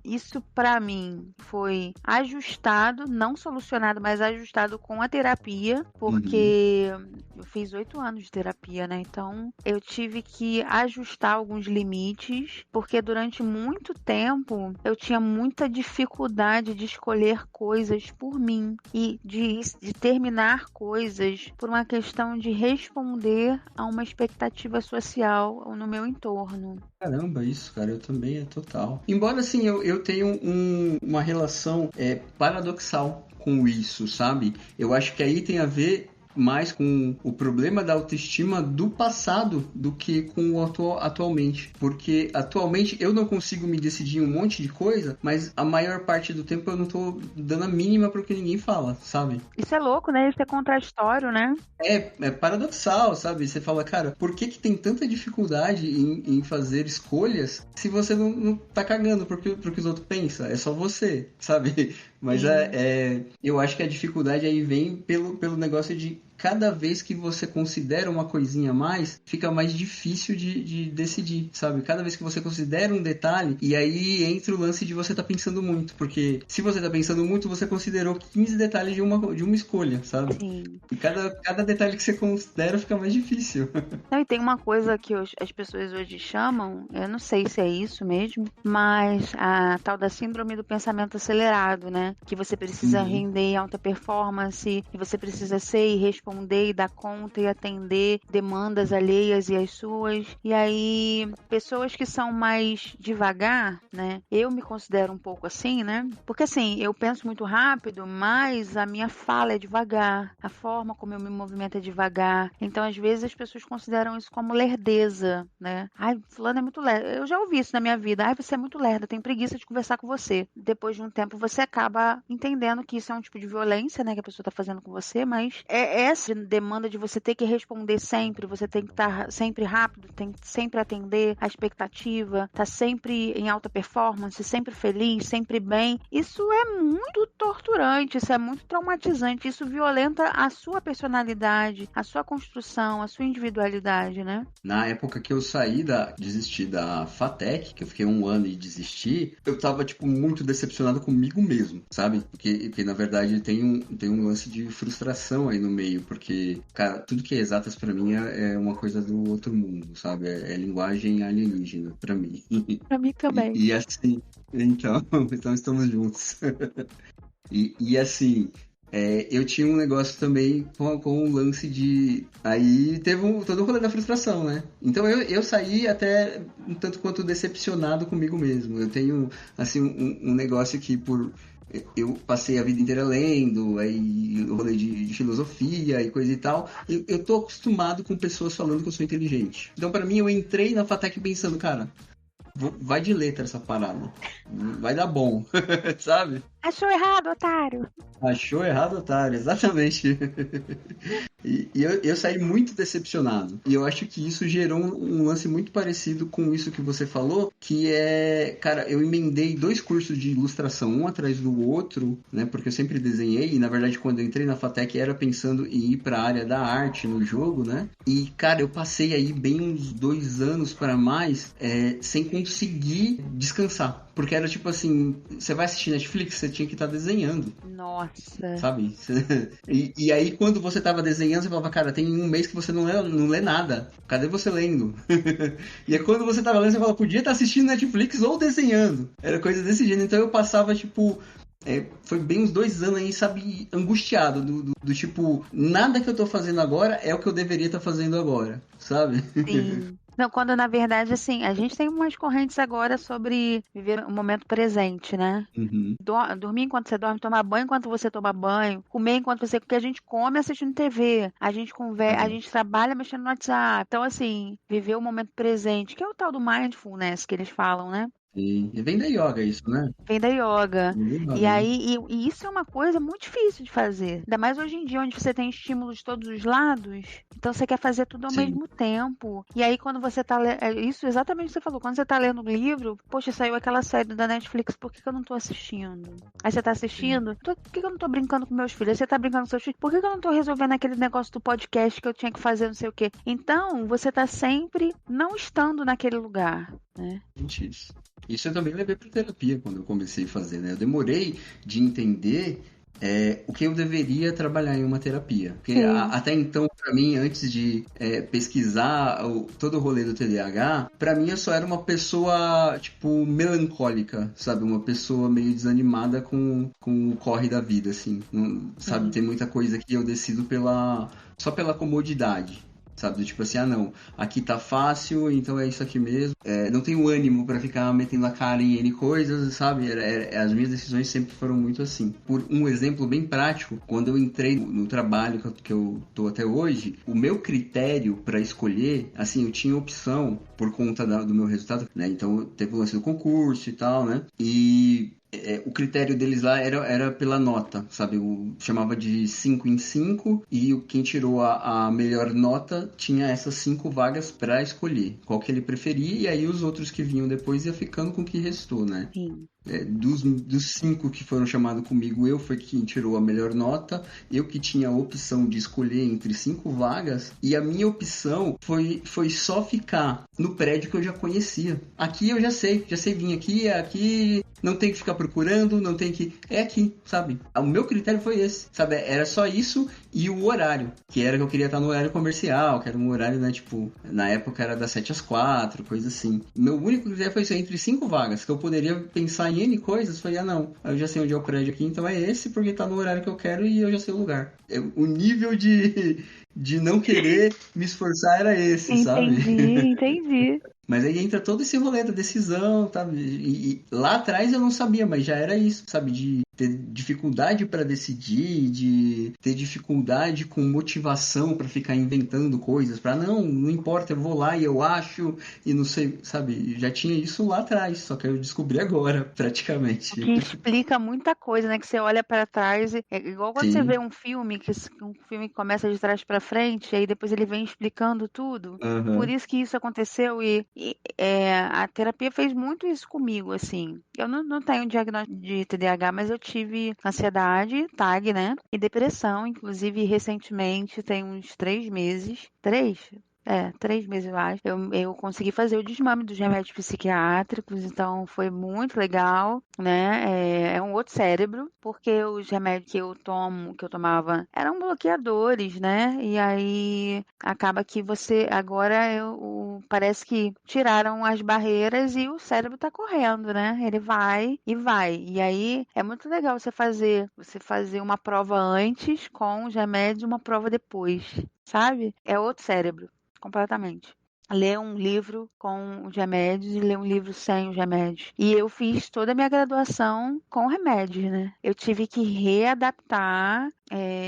Isso pra mim foi ajustado, não solucionado, mas ajustado com a terapia, porque eu fiz 8 anos de terapia, né, então eu tive que ajustar alguns limites, porque durante muito tempo eu tinha muita dificuldade de escolher coisas por mim e de terminar coisas por uma questão de responder a uma expectativa social no meu entorno. Caramba, isso, cara, eu também é total. Embora, assim, eu tenho uma relação paradoxal com isso, sabe? Eu acho que aí tem a ver mais com o problema da autoestima do passado do que com o atualmente. Porque atualmente eu não consigo me decidir em um monte de coisa, mas a maior parte do tempo eu não tô dando a mínima pro que ninguém fala, sabe? Isso é louco, né? Isso é contraditório, né? É paradoxal, sabe? Você fala, cara, por que tem tanta dificuldade em fazer escolhas se você não tá cagando pro que os outros pensam? É só você, sabe? Mas eu acho que a dificuldade aí vem pelo negócio de cada vez que você considera uma coisinha a mais, fica mais difícil de decidir, sabe? Cada vez que você considera um detalhe, e aí entra o lance de você tá pensando muito, porque se você tá pensando muito, você considerou 15 detalhes de uma escolha, sabe? Sim. E cada detalhe que você considera fica mais difícil. Não, e tem uma coisa que as pessoas hoje chamam, eu não sei se é isso mesmo, mas a tal da síndrome do pensamento acelerado, né? Que você precisa render em alta performance, e você precisa ser e responder responder e dar conta e atender demandas alheias e as suas. E aí, pessoas que são mais devagar, né? Eu me considero um pouco assim, né? Porque assim, eu penso muito rápido, mas a minha fala é devagar, a forma como eu me movimento é devagar. Então, às vezes, as pessoas consideram isso como lerdeza, né? Ai, fulano é muito lerdo. Eu já ouvi isso na minha vida. Ai, você é muito lerdo, eu tenho preguiça de conversar com você. Depois de um tempo, você acaba entendendo que isso é um tipo de violência, né? Que a pessoa tá fazendo com você, mas é essa demanda de você ter que responder sempre, você tem que estar sempre rápido, tem que sempre atender a expectativa, tá sempre em alta performance, sempre feliz, sempre bem. Isso é muito torturante, isso é muito traumatizante, isso violenta a sua personalidade, a sua construção, a sua individualidade, né? Na época que eu desisti da FATEC, que eu fiquei 1 ano e desisti, eu tava, tipo, muito decepcionado comigo mesmo, sabe? Porque na verdade, tem um lance de frustração aí no meio, porque, cara, tudo que é exatas pra mim é uma coisa do outro mundo, sabe? É linguagem alienígena pra mim. Pra mim também. E assim, então estamos juntos. E assim, eu tinha um negócio também com o lance de... Aí teve todo o rolê da frustração, né? Então eu saí até um tanto quanto decepcionado comigo mesmo. Eu tenho, assim, um negócio que eu passei a vida inteira lendo, aí o rolê de filosofia e coisa e tal. Eu tô acostumado com pessoas falando que eu sou inteligente. Então, pra mim, eu entrei na FATEC pensando, cara, vai de letra essa parada. Vai dar bom, sabe? Achou errado, otário. Achou errado, otário, exatamente. E eu saí muito decepcionado. E eu acho que isso gerou um lance muito parecido com isso que você falou, que é, cara, eu emendei 2 cursos de ilustração, um atrás do outro, né? Porque eu sempre desenhei, e na verdade quando eu entrei na FATEC era pensando em ir pra área da arte no jogo, né? E, cara, eu passei aí bem uns 2 anos para mais, sem conseguir descansar. Porque era tipo assim, você vai assistir Netflix, você tinha que estar desenhando. Nossa. Sabe? E aí quando você tava desenhando, você falava, cara, tem um mês que você não lê nada. Cadê você lendo? E aí quando você tava lendo, você falava, podia estar assistindo Netflix ou desenhando. Era coisa desse jeito. Então eu passava, tipo... foi bem uns 2 anos aí, sabe, angustiado. Do tipo, nada que eu tô fazendo agora é o que eu deveria estar fazendo agora. Sabe? Sim. Não, quando na verdade, assim, a gente tem umas correntes agora sobre viver o momento presente, né? Uhum. Dormir enquanto você dorme, tomar banho enquanto você toma banho, comer enquanto você... Porque a gente come assistindo TV, a gente conversa, a gente trabalha mexendo no WhatsApp. Então, assim, viver o momento presente, que é o tal do mindfulness que eles falam, né? E vem da yoga isso, né? Vem da yoga. Uhum. E aí, e isso é uma coisa muito difícil de fazer. Ainda mais hoje em dia, onde você tem estímulos de todos os lados. Então você quer fazer tudo ao mesmo tempo. E aí, quando você tá lendo. Isso exatamente o que você falou. Quando você tá lendo um livro, poxa, saiu aquela série da Netflix, por que eu não tô assistindo? Aí você tá assistindo, por que eu não tô brincando com meus filhos? Aí você tá brincando com seus filhos, por que eu não tô resolvendo aquele negócio do podcast que eu tinha que fazer, não sei o quê? Então, você tá sempre não estando naquele lugar, né? Isso eu também levei para terapia quando eu comecei a fazer, né? Eu demorei de entender o que eu deveria trabalhar em uma terapia. Porque até então, para mim, antes de pesquisar todo o rolê do TDAH, para mim eu só era uma pessoa, tipo, melancólica, sabe? Uma pessoa meio desanimada com o corre da vida, assim. Não, sabe? Tem muita coisa que eu decido só pela comodidade. Sabe, tipo assim, não, aqui tá fácil, então é isso aqui mesmo. Não tenho ânimo pra ficar metendo a cara em N coisas, sabe? As minhas decisões sempre foram muito assim. Por um exemplo bem prático, quando eu entrei no trabalho que eu tô até hoje, o meu critério pra escolher, assim, eu tinha opção por conta do meu resultado, né? Então teve o lance do concurso e tal, né? E... o critério deles lá era pela nota, sabe? Eu chamava de 5 em 5 e quem tirou a melhor nota tinha essas 5 vagas para escolher qual que ele preferia, e aí os outros que vinham depois ia ficando com o que restou, né? Sim. Dos 5 que foram chamados comigo, eu fui quem tirou a melhor nota, eu que tinha a opção de escolher entre 5 vagas, e a minha opção foi só ficar no prédio que eu já conhecia. Aqui eu já sei vir aqui não tem que ficar procurando, não tem que... É aqui, sabe? O meu critério foi esse, sabe? Era só isso, e o horário, que era que eu queria estar no horário comercial, que era um horário, né, tipo, na época era das 7 às 4, coisa assim. Meu único critério foi isso, entre 5 vagas, que eu poderia pensar em N coisas, falei, não, eu já sei onde é o prédio aqui, então é esse, porque tá no horário que eu quero e eu já sei o lugar. O nível de não querer me esforçar era esse, sabe? Entendi. Mas aí entra todo esse rolê da decisão, tá? E lá atrás eu não sabia, mas já era isso, sabe? De ter dificuldade para decidir, de ter dificuldade com motivação para ficar inventando coisas, para não importa, eu vou lá e eu acho, e não sei, sabe? Já tinha isso lá atrás, só que eu descobri agora, praticamente. Que explica muita coisa, né? Que você olha para trás, é igual quando você vê Sim. um filme que começa de trás para frente, aí depois ele vem explicando tudo. Por Aham. isso que isso aconteceu e a terapia fez muito isso comigo, assim. Eu não tenho diagnóstico de TDAH, mas eu tive ansiedade, TAG, né? E depressão, inclusive recentemente, tem uns 3 meses. 3 meses, eu acho. Eu consegui fazer o desmame dos remédios psiquiátricos, então foi muito legal, né? É um outro cérebro, porque os remédios que eu tomava, eram bloqueadores, né? E aí acaba que agora parece que tiraram as barreiras e o cérebro tá correndo, né? Ele vai e vai. E aí é muito legal você fazer uma prova antes com os remédios e uma prova depois, sabe? É outro cérebro. Completamente. Ler um livro com os remédios e ler um livro sem os remédios. E eu fiz toda a minha graduação com remédios, né? Eu tive que readaptar.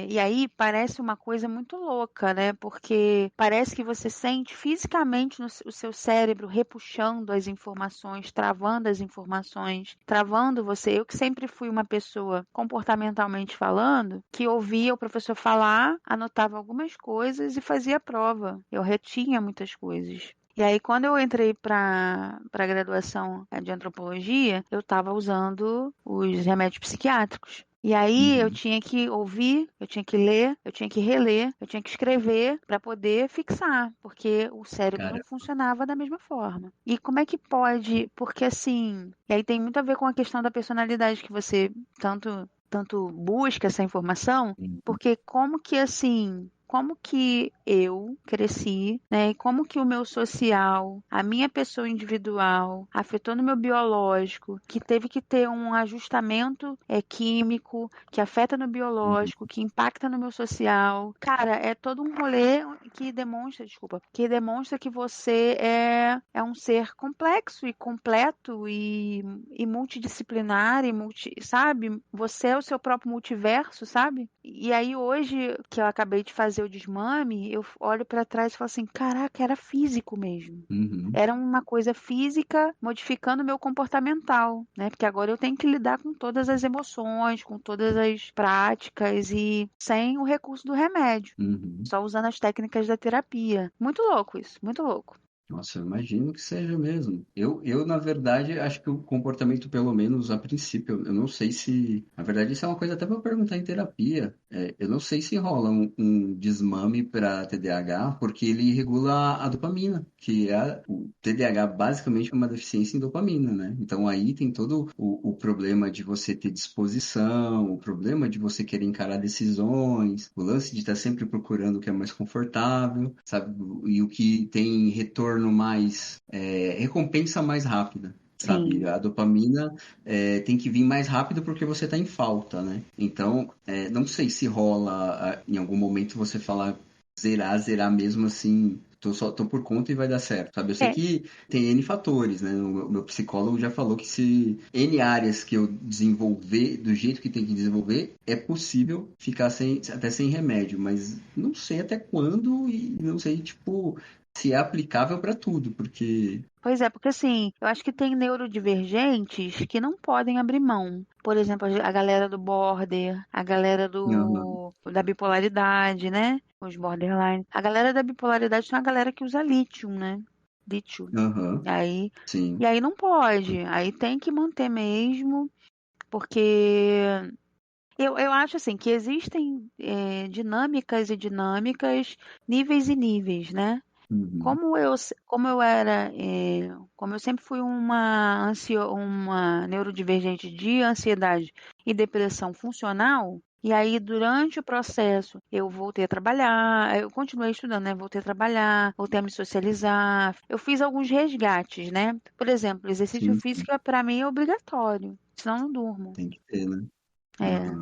E aí parece uma coisa muito louca, né? Porque parece que você sente fisicamente o seu cérebro repuxando as informações, travando as informações, travando você. Eu que sempre fui uma pessoa, comportamentalmente falando, que ouvia o professor falar, anotava algumas coisas e fazia a prova. Eu retinha muitas coisas. E aí, quando eu entrei para a graduação de antropologia, eu estava usando os remédios psiquiátricos. E aí eu Uhum. tinha que ouvir, eu tinha que ler, eu tinha que reler, eu tinha que escrever para poder fixar, porque o cérebro não Cara, funcionava da mesma forma. E como é que pode? Porque assim, e aí tem muito a ver com a questão da personalidade que você tanto busca essa informação, porque como que eu cresci, né? E como que o meu social, a minha pessoa individual, afetou no meu biológico, que teve que ter um ajustamento químico, que afeta no uhum. biológico, que impacta no meu social. Cara, é todo um rolê que demonstra que você é um ser complexo e completo e multidisciplinar sabe? Você é o seu próprio multiverso, sabe? E aí hoje que eu acabei de fazer o desmame, eu olho pra trás e falo assim, caraca, era físico mesmo. Uhum. Era uma coisa física modificando o meu comportamental, né? Porque agora eu tenho que lidar com todas as emoções, com todas as práticas e sem o recurso do remédio, Uhum. só usando as técnicas da terapia. Muito louco isso, muito louco. Nossa, eu imagino que seja mesmo. Na verdade, acho que o comportamento, pelo menos a princípio, eu não sei se. Na verdade, isso é uma coisa até para perguntar em terapia. Eu não sei se rola um desmame para TDAH, porque ele regula a dopamina, que o TDAH basicamente é uma deficiência em dopamina, né? Então aí tem todo o problema de você ter disposição, o problema de você querer encarar decisões, o lance de estar sempre procurando o que é mais confortável, sabe? E o que tem retorno mais, recompensa mais rápida. Sabe, Sim. a dopamina tem que vir mais rápido porque você está em falta, né? Então, não sei se rola em algum momento você falar zerar mesmo assim, tô por conta e vai dar certo, sabe? Eu sei É, que tem N fatores, né? O meu psicólogo já falou que se N áreas que eu desenvolver do jeito que tem que desenvolver, é possível ficar até sem remédio, mas não sei até quando e não sei, tipo, se é aplicável para tudo, porque. pois é, porque assim, eu acho que tem neurodivergentes que não podem abrir mão. Por exemplo, a galera do border, a galera Aham, da bipolaridade, né? Os borderline. A galera da bipolaridade tem uma galera que usa lítio, né? Lítio. aham, Aí, sim. e aí não pode. Aí tem que manter mesmo, porque eu acho assim que existem dinâmicas e dinâmicas, níveis e níveis, né? Uhum, Como eu sempre fui uma neurodivergente de ansiedade e depressão funcional, E aí, durante o processo, eu voltei a trabalhar, eu continuei estudando, né? Voltei a trabalhar, voltei a me socializar. Eu fiz alguns resgates, né? Por exemplo, exercício Sim, físico para mim é obrigatório, senão eu não durmo. tem que ter, né?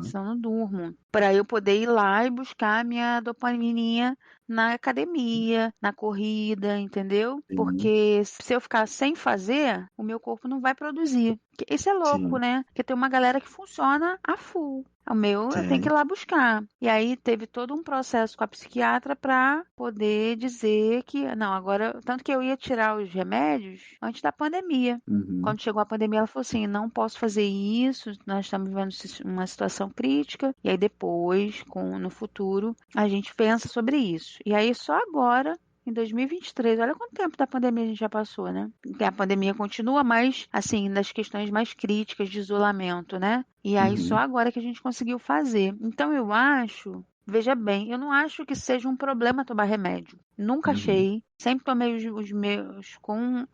Senão eu não durmo. Para eu poder ir lá e buscar a minha dopamininha na academia, na corrida, entendeu? Sim, Porque se eu ficar sem fazer, o meu corpo não vai produzir. Isso é louco, sim. né? Porque tem uma galera que funciona a full. O meu eu tenho que ir lá buscar. E aí teve todo um processo com a psiquiatra para poder dizer que, não, agora, tanto que eu ia tirar os remédios antes da pandemia. Uhum. Quando chegou a pandemia, ela falou assim: não posso fazer isso, nós estamos vivendo uma situação crítica. E aí depois, no futuro, a gente pensa sobre isso. E aí só agora, em 2023, olha quanto tempo da pandemia a gente já passou, né? Porque a pandemia continua, mas, assim, das questões mais críticas de isolamento, né? E aí só Uhum. agora que a gente conseguiu fazer. Então eu acho. Veja bem, eu não acho que seja um problema tomar remédio. Nunca Uhum. achei. Sempre tomei os meus com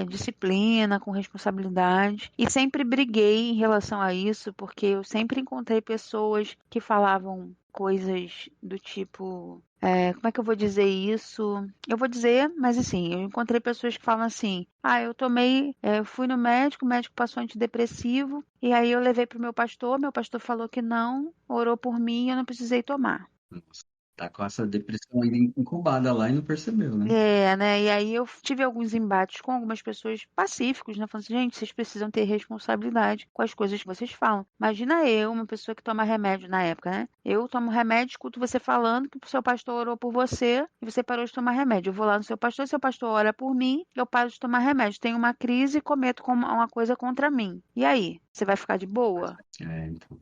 disciplina, com responsabilidade. E sempre briguei em relação a isso, porque eu sempre encontrei pessoas que falavam coisas do tipo. Como é que eu vou dizer isso? Eu vou dizer, mas assim, eu encontrei pessoas que falam assim: eu tomei, eu fui no médico, o médico passou antidepressivo, e aí eu levei pro meu pastor falou que não, orou por mim e eu não precisei tomar. Nossa, tá com essa depressão ainda incubada lá e não percebeu, né? Né? E aí eu tive alguns embates com algumas pessoas pacíficos, né? Falando assim, gente, vocês precisam ter responsabilidade com as coisas que vocês falam. Imagina eu, uma pessoa que toma remédio na época, né? Eu tomo remédio, escuto você falando que o seu pastor orou por você e você parou de tomar remédio. Eu vou lá no seu pastor ora por mim, eu paro de tomar remédio. Tenho uma crise e cometo uma coisa contra mim. E aí? Você vai ficar de boa? Então.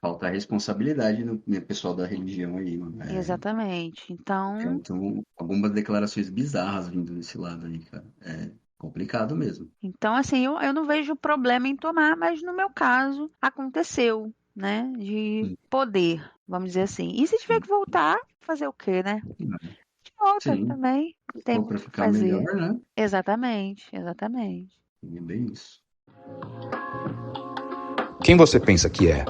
Falta responsabilidade no pessoal da religião aí, mano. Exatamente. Então, Então, algumas declarações bizarras vindo desse lado aí, cara. É complicado mesmo. Assim, eu não vejo problema em tomar, mas no meu caso aconteceu, né? De Hum, poder, vamos dizer assim. E se tiver Sim, que voltar, fazer o quê, né? A gente volta sim. também, não Se tem for muito pra o que ficar melhor, fazer. né? Exatamente, exatamente. É bem isso. Quem você pensa que é?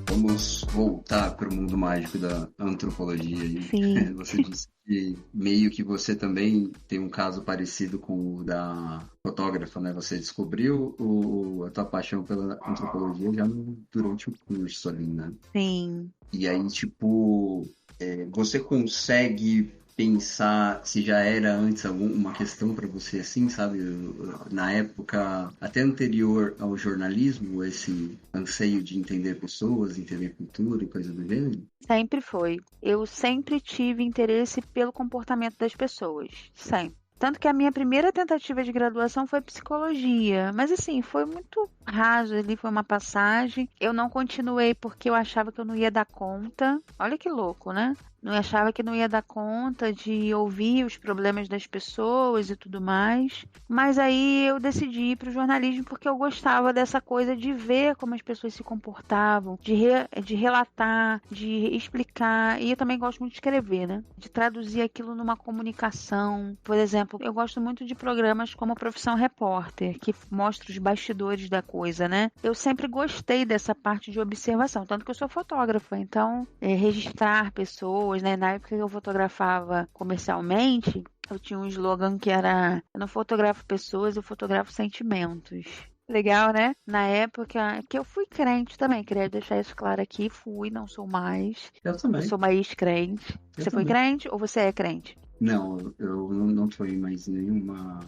Vamos voltar para o mundo mágico da antropologia. Sim, Você disse que meio que você também tem um caso parecido com o da fotógrafa, né? Você descobriu a tua paixão pela antropologia já durante o curso ali, né? sim. E aí, tipo, você consegue pensar se já era antes alguma questão para você, assim, sabe? Na época até anterior ao jornalismo, esse anseio de entender pessoas, entender cultura e coisa do gênero? Sempre foi. Eu sempre tive interesse pelo comportamento das pessoas. Sempre. Tanto que a minha primeira tentativa de graduação foi psicologia, mas assim, foi muito raso ali, foi uma passagem. Eu não continuei porque eu achava que eu não ia dar conta. Olha que louco, né? Não achava que não ia dar conta de ouvir os problemas das pessoas e tudo mais. Mas aí eu decidi ir para o jornalismo porque eu gostava dessa coisa de ver como as pessoas se comportavam, de relatar, de explicar. E eu também gosto muito de escrever, né? De traduzir aquilo numa comunicação. Por exemplo, eu gosto muito de programas como Profissão Repórter, que mostra os bastidores da coisa, né? Eu sempre gostei dessa parte de observação, tanto que eu sou fotógrafa, então registrar pessoas, né? Na época que eu fotografava comercialmente, eu tinha um slogan que era: eu não fotografo pessoas, eu fotografo sentimentos. Legal, né? Na época que eu fui crente também, queria deixar isso claro aqui, fui, não sou mais. Eu Eu também. sou uma ex-crente. Eu Você foi também. crente ou você é crente? Não, eu não fui em mais nenhuma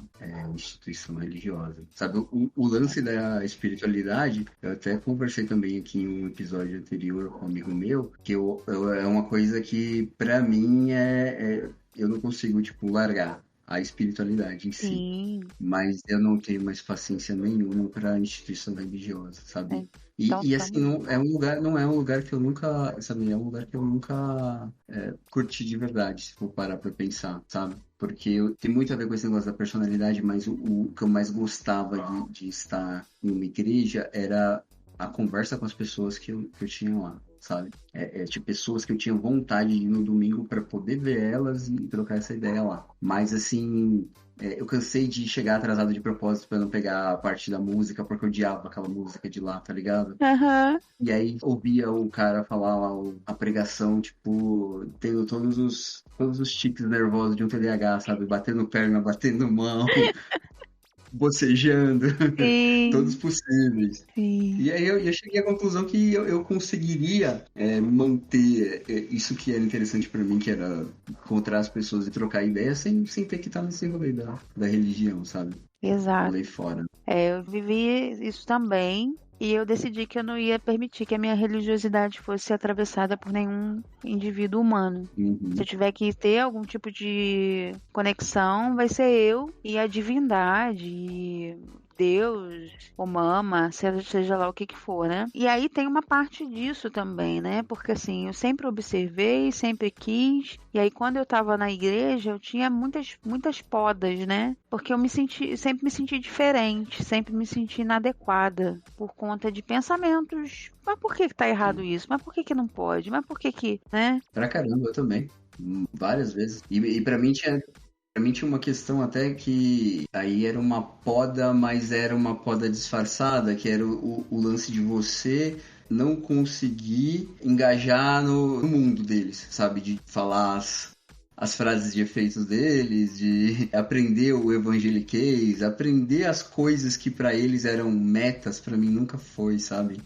instituição religiosa. Sabe, o lance da espiritualidade, eu até conversei também aqui em um episódio anterior com um amigo meu, que é uma coisa que, pra mim, eu não consigo, tipo, largar. a espiritualidade em si. Sim. Mas eu não tenho mais paciência nenhuma para instituição religiosa, sabe? Então, E assim, não é um lugar que eu nunca, sabe? É um lugar que eu nunca curti de verdade, se for parar pra pensar, sabe? Porque tem muito a ver com esse negócio da personalidade, mas o que eu mais gostava de estar em uma igreja era a conversa com as pessoas que eu tinha lá, sabe? Tipo, pessoas que eu tinha vontade de ir no domingo para poder ver elas e trocar essa ideia lá. Mas, assim, eu cansei de chegar atrasado de propósito para não pegar a parte da música, porque eu odiava aquela música de lá, tá ligado? Aham. E aí ouvia o cara falar lá a pregação, tipo, tendo todos os tiques nervosos de um TDAH, sabe? Batendo perna, batendo mão, bocejando, todos Sim, possíveis. sim. E aí eu cheguei à conclusão que eu conseguiria manter isso que era interessante pra mim, que era encontrar as pessoas e trocar ideias sem ter que estar nesse rolê da religião, sabe? Exato. Rolê fora. Eu vivi isso também e eu decidi que eu não ia permitir que a minha religiosidade fosse atravessada por nenhum indivíduo humano. Uhum. Se eu tiver que ter algum tipo de conexão, vai ser eu e a divindade, Deus, ou mama, seja lá o que for, né? E aí tem uma parte disso também, né? Porque assim, eu sempre observei, sempre quis, e aí quando eu tava na igreja, eu tinha muitas podas, né? Porque sempre me senti diferente, sempre me senti inadequada por conta de pensamentos. Mas por que tá errado isso? Mas por que não pode? Mas por que, né? Pra caramba, eu também. Várias vezes. E pra mim tinha uma questão até que aí era uma poda, mas era uma poda disfarçada, que era o lance de você não conseguir engajar no mundo deles, sabe? De falar as frases de efeitos deles, de aprender o evangeliquez, aprender as coisas que pra eles eram metas, pra mim nunca foi, sabe?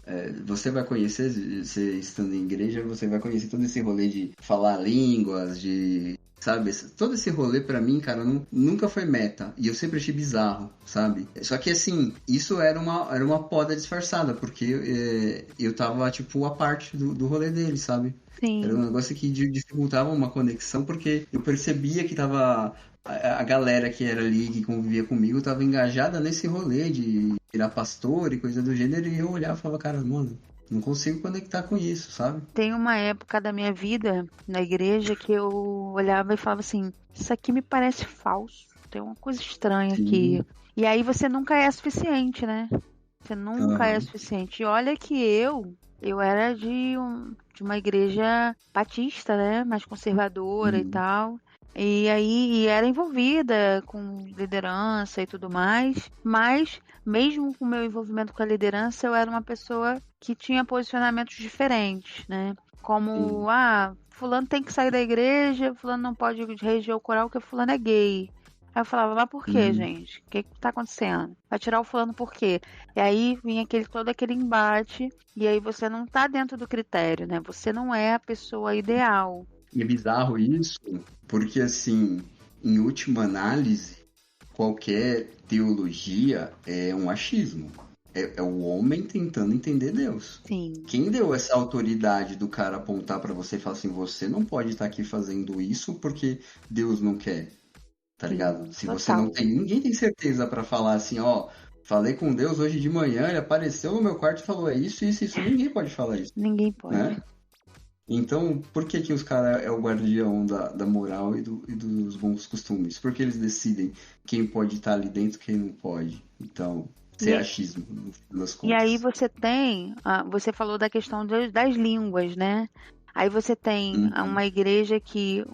Você vai conhecer, você estando em igreja, você vai conhecer todo esse rolê de falar línguas, de... Sabe? Todo esse rolê pra mim, cara, nunca foi meta. E eu sempre achei bizarro, sabe? Só que assim, isso era uma poda disfarçada, porque eu tava, tipo, a parte do rolê deles, sabe? Sim. Era um negócio que dificultava uma conexão, porque eu percebia que tava... A galera que era ali, que convivia comigo, tava engajada nesse rolê de virar pastor e coisa do gênero, e eu olhava e falava, cara, mano, não consigo conectar com isso, sabe? Tem uma época da minha vida na igreja que eu olhava e falava assim, isso aqui me parece falso, tem uma coisa estranha aqui. E aí você nunca é suficiente, né? Você nunca é suficiente. E olha que eu era de uma igreja batista, né? Mais conservadora e tal. E aí era envolvida com liderança e tudo mais. Mas, mesmo com o meu envolvimento com a liderança, eu era uma pessoa que tinha posicionamentos diferentes, né? Como, fulano tem que sair da igreja, fulano não pode reger o coral porque fulano é gay. Aí eu falava, mas por quê, gente? O que tá acontecendo? Vai tirar o fulano por quê? E aí vinha todo aquele embate, e aí você não tá dentro do critério, né? Você não é a pessoa ideal. E é bizarro isso, porque assim, em última análise, qualquer teologia é um achismo. É o homem tentando entender Deus. Sim. Quem deu essa autoridade do cara apontar pra você e falar assim, você não pode estar aqui fazendo isso porque Deus não quer, tá ligado? Se você não tem, ninguém tem certeza pra falar assim, ó, falei com Deus hoje de manhã, ele apareceu no meu quarto e falou, é isso, ninguém pode falar isso. Ninguém pode. Né? Então, por que os caras é o guardião da moral e dos bons costumes? Porque eles decidem quem pode estar ali dentro e quem não pode. Então, isso é achismo, no fim das contas. E aí você falou da questão das línguas, né? Aí você tem uma igreja que,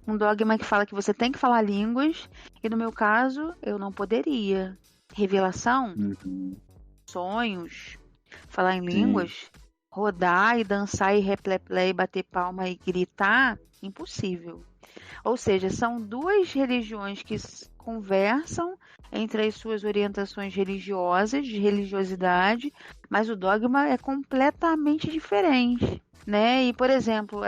um dogma que fala que você tem que falar línguas, e no meu caso, eu não poderia. Revelação, sonhos, falar em línguas, rodar e dançar e repleplé e bater palma e gritar, impossível. Ou seja, são duas religiões que conversam entre as suas orientações religiosas, de religiosidade, mas o dogma é completamente diferente, né? E, por exemplo,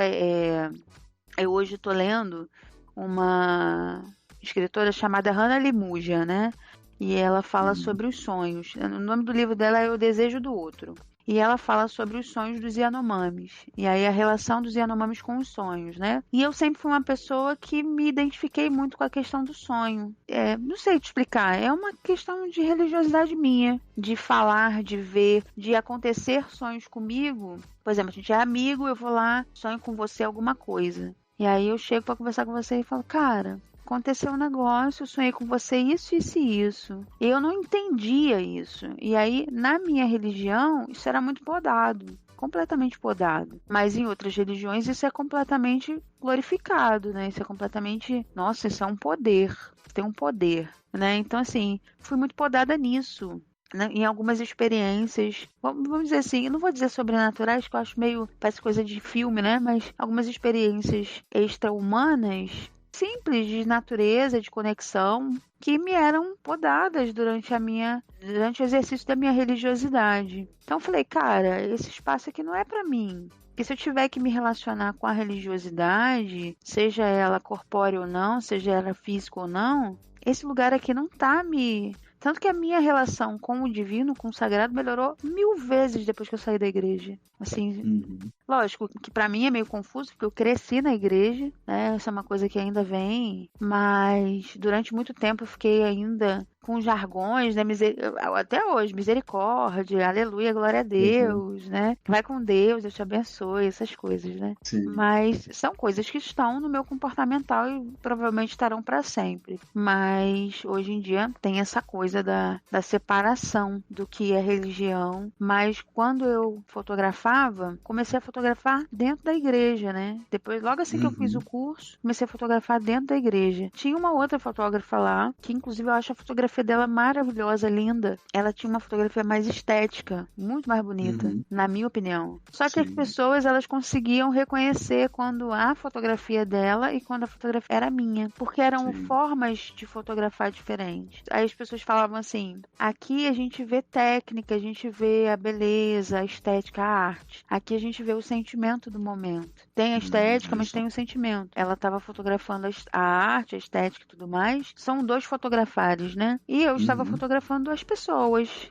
eu hoje estou lendo uma escritora chamada Hannah Limuja, né? E ela fala sobre os sonhos. O nome do livro dela é O Desejo do Outro. e ela fala sobre os sonhos dos Yanomamis. E aí a relação dos Yanomamis com os sonhos, né? E eu sempre fui uma pessoa que me identifiquei muito com a questão do sonho. Não sei te explicar, é uma questão de religiosidade minha, de falar, de ver, de acontecer sonhos comigo. Por exemplo, a gente é amigo, eu vou lá, sonho com você alguma coisa. E aí eu chego pra conversar com você e falo, cara, aconteceu um negócio, eu sonhei com você isso, isso e isso. Eu não entendia isso. E aí, na minha religião, isso era muito podado. Completamente podado. Mas em outras religiões isso é completamente glorificado, né? Isso é completamente... Nossa, isso é um poder. Tem um poder, né? Então, assim, fui muito podada nisso. Em algumas experiências, vamos dizer assim, eu não vou dizer sobrenaturais, que eu acho meio, parece coisa de filme, né? Mas algumas experiências extra-humanas, simples, de natureza, de conexão, que me eram podadas durante o exercício da minha religiosidade. Então eu falei, cara, esse espaço aqui não é pra mim. Porque se eu tiver que me relacionar com a religiosidade, seja ela corpórea ou não, seja ela física ou não, esse lugar aqui não tá me... Tanto que a minha relação com o divino, com o sagrado, melhorou 1000 vezes depois que eu saí da igreja. Assim, lógico que pra mim é meio confuso, porque eu cresci na igreja, né? Essa é uma coisa que ainda vem, mas durante muito tempo eu fiquei ainda com jargões, né? Até hoje, misericórdia, aleluia, glória a Deus, né? Vai com Deus, Deus te abençoe, essas coisas, né? Sim. Mas são coisas que estão no meu comportamental e provavelmente estarão para sempre. Mas hoje em dia tem essa coisa da separação do que é religião. Mas quando eu fotografava, comecei a fotografar dentro da igreja, né? Depois, logo assim que eu fiz o curso, comecei a fotografar dentro da igreja. Tinha uma outra fotógrafa lá, que inclusive eu acho a fotografia dela maravilhosa, linda. Ela tinha uma fotografia mais estética, muito mais bonita, na minha opinião. Só que as pessoas, elas conseguiam reconhecer quando a fotografia dela e quando a fotografia era minha, porque eram formas de fotografar diferentes. Aí as pessoas falavam assim, aqui a gente vê técnica, a gente vê a beleza, a estética, a arte. Aqui a gente vê o sentimento do momento. Tem a estética, mas tem o sentimento. Ela estava fotografando a arte, a estética e tudo mais. São dois fotografares, né? E eu estava fotografando as pessoas,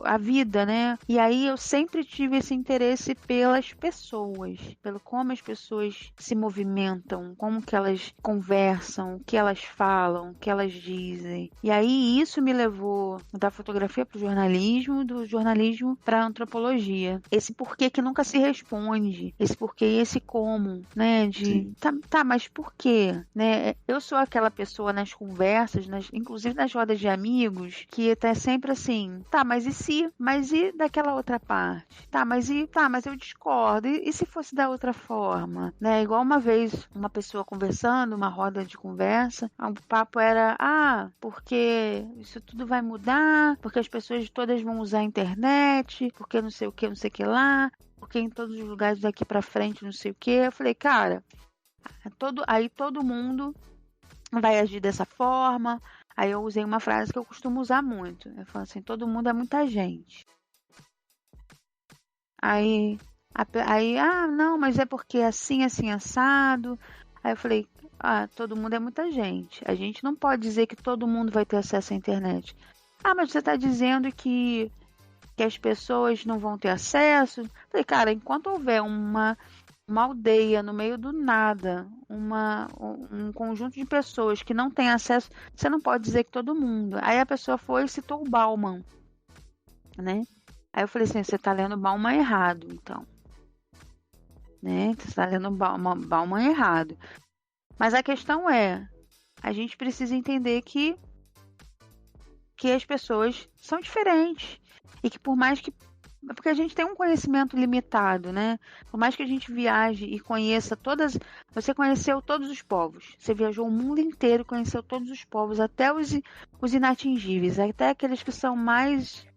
a vida, né? E aí eu sempre tive esse interesse pelas pessoas, pelo como as pessoas se movimentam, como que elas conversam, o que elas falam, o que elas dizem. E aí isso me levou da fotografia para o jornalismo, do jornalismo para a antropologia. Esse porquê que nunca se responde, esse porquê e esse como, né? Mas por quê? Né? Eu sou aquela pessoa nas conversas, inclusive nas rodas de amigos, que tá sempre assim, mas e se? Mas e daquela outra parte? Mas eu discordo. E se fosse da outra forma? Né? Igual uma vez, uma pessoa conversando, uma roda de conversa, o papo era, porque isso tudo vai mudar, porque as pessoas todas vão usar a internet, porque não sei o que, não sei o que lá, porque em todos os lugares daqui pra frente, não sei o que. Eu falei, cara, todo mundo vai agir dessa forma. Aí eu usei uma frase que eu costumo usar muito. Eu falo assim, todo mundo é muita gente. Aí, não, mas é porque assim, assado. Aí eu falei, todo mundo é muita gente. A gente não pode dizer que todo mundo vai ter acesso à internet. Mas você está dizendo que as pessoas não vão ter acesso? Eu falei, cara, enquanto houver uma aldeia no meio do nada, um conjunto de pessoas que não tem acesso, você não pode dizer que todo mundo. Aí a pessoa foi e citou o Bauman, né? Aí eu falei assim, você tá lendo Bauman errado, então. Né? Você tá lendo Bauman errado. Mas a questão é, a gente precisa entender que as pessoas são diferentes. E que por mais que... Porque a gente tem um conhecimento limitado, né? Por mais que a gente viaje e conheça todas... Você conheceu todos os povos. Você viajou o mundo inteiro e conheceu todos os povos, até os inatingíveis, até aqueles que são mais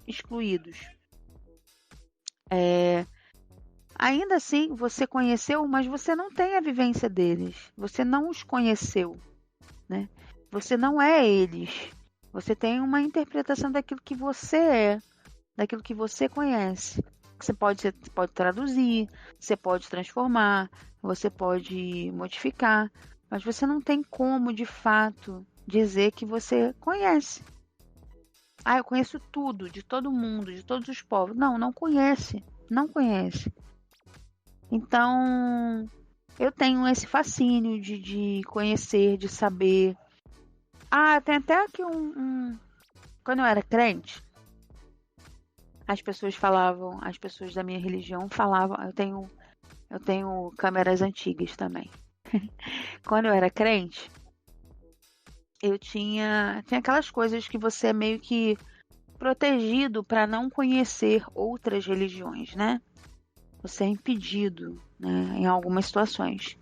excluídos. Ainda assim, você conheceu, mas você não tem a vivência deles. Você não os conheceu, né? Você não é eles. Você tem uma interpretação daquilo que você é, daquilo que você conhece. Você pode traduzir, você pode transformar, você pode modificar, mas você não tem como, de fato, dizer que você conhece. eu conheço tudo, de todo mundo, de todos os povos. Não conhece. Não conhece. Então, eu tenho esse fascínio de conhecer, de saber. Tem até aqui Quando eu era crente, as pessoas da minha religião falavam, eu tenho câmeras antigas também. Quando eu era crente, eu tinha aquelas coisas que você é meio que protegido para não conhecer outras religiões, né? Você é impedido, né, em algumas situações.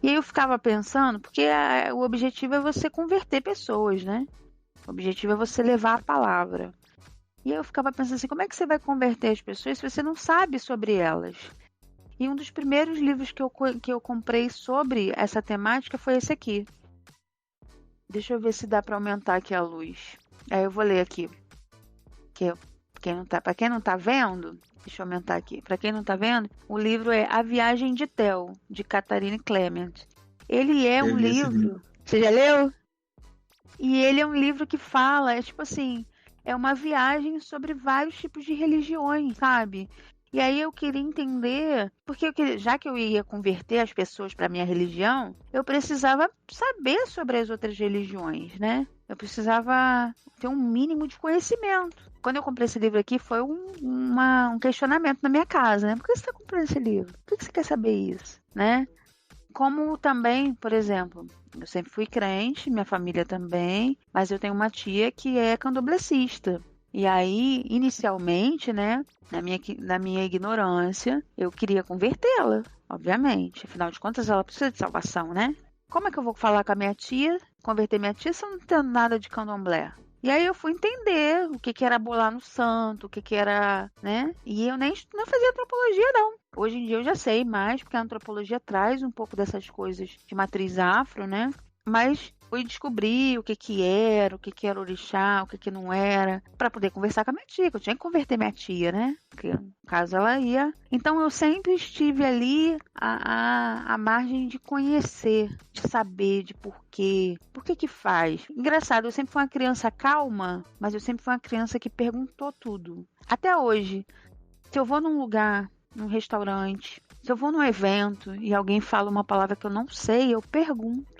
E aí eu ficava pensando, porque o objetivo é você converter pessoas, né? O objetivo é você levar a palavra. E aí eu ficava pensando assim, como é que você vai converter as pessoas se você não sabe sobre elas? E um dos primeiros livros que eu comprei sobre essa temática foi esse aqui. Deixa eu ver se dá para aumentar aqui a luz. Aí eu vou ler aqui. Para quem não tá vendo, deixa eu aumentar aqui. Para quem não tá vendo, o livro é A Viagem de Théo, de Catherine Clement. Ele é um livro... Você já leu? E ele é um livro que fala, é uma viagem sobre vários tipos de religiões, sabe? E aí eu queria entender, porque já que eu ia converter as pessoas para minha religião, eu precisava saber sobre as outras religiões, né? Eu precisava ter um mínimo de conhecimento. Quando eu comprei esse livro aqui, foi um questionamento na minha casa, né? Por que você está comprando esse livro? Por que você quer saber isso, né? Como também, por exemplo, eu sempre fui crente, minha família também, mas eu tenho uma tia que é candomblessista. E aí, inicialmente, né, na minha ignorância, eu queria convertê-la, obviamente. Afinal de contas, ela precisa de salvação, né? Como é que eu vou falar com a minha tia, converter minha tia, se eu não tenho nada de candomblé? E aí eu fui entender o que era bolar no santo, o que era, né? E eu nem fazia antropologia, não. Hoje em dia eu já sei mais, porque a antropologia traz um pouco dessas coisas de matriz afro, né? Mas fui descobrir o que era orixá, o que não era, para poder conversar com a minha tia, que eu tinha que converter minha tia, né? Porque no caso ela ia. Então eu sempre estive ali à margem de conhecer, de saber, de porquê. Por que faz? Engraçado, eu sempre fui uma criança calma, mas eu sempre fui uma criança que perguntou tudo. Até hoje, se eu vou num lugar, num restaurante, se eu vou num evento e alguém fala uma palavra que eu não sei, eu pergunto.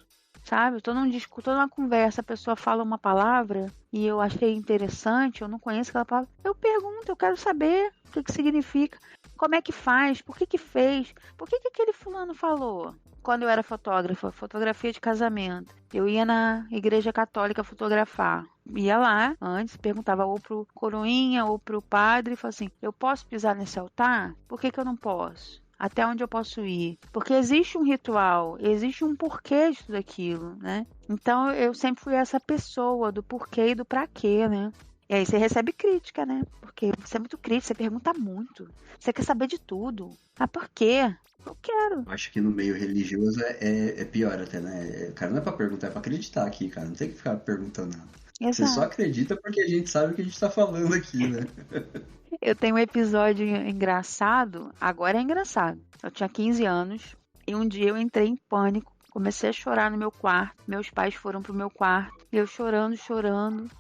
Sabe, eu tô numa conversa, a pessoa fala uma palavra e eu achei interessante, eu não conheço aquela palavra, eu pergunto, eu quero saber o que significa, como é que faz, por que fez, por que aquele fulano falou. Quando eu era fotógrafa, fotografia de casamento, eu ia na igreja católica fotografar. Ia lá, antes, perguntava ou pro coroinha ou pro padre, e falava assim, eu posso pisar nesse altar? Por que eu não posso? Até onde eu posso ir? Porque existe um ritual, existe um porquê de tudo aquilo, né? Então eu sempre fui essa pessoa do porquê e do pra quê, né? E aí você recebe crítica, né? Porque você é muito crítico, você pergunta muito. Você quer saber de tudo. Por quê? Eu quero. Eu acho que no meio religioso é pior até, né? Cara, não é pra perguntar, é pra acreditar aqui, cara. Não tem que ficar perguntando nada. Exato. Você só acredita porque a gente sabe o que a gente tá falando aqui, né? Eu tenho um episódio engraçado, agora é engraçado. Eu tinha 15 anos e um dia eu entrei em pânico, comecei a chorar no meu quarto. Meus pais foram pro meu quarto, e eu chorando,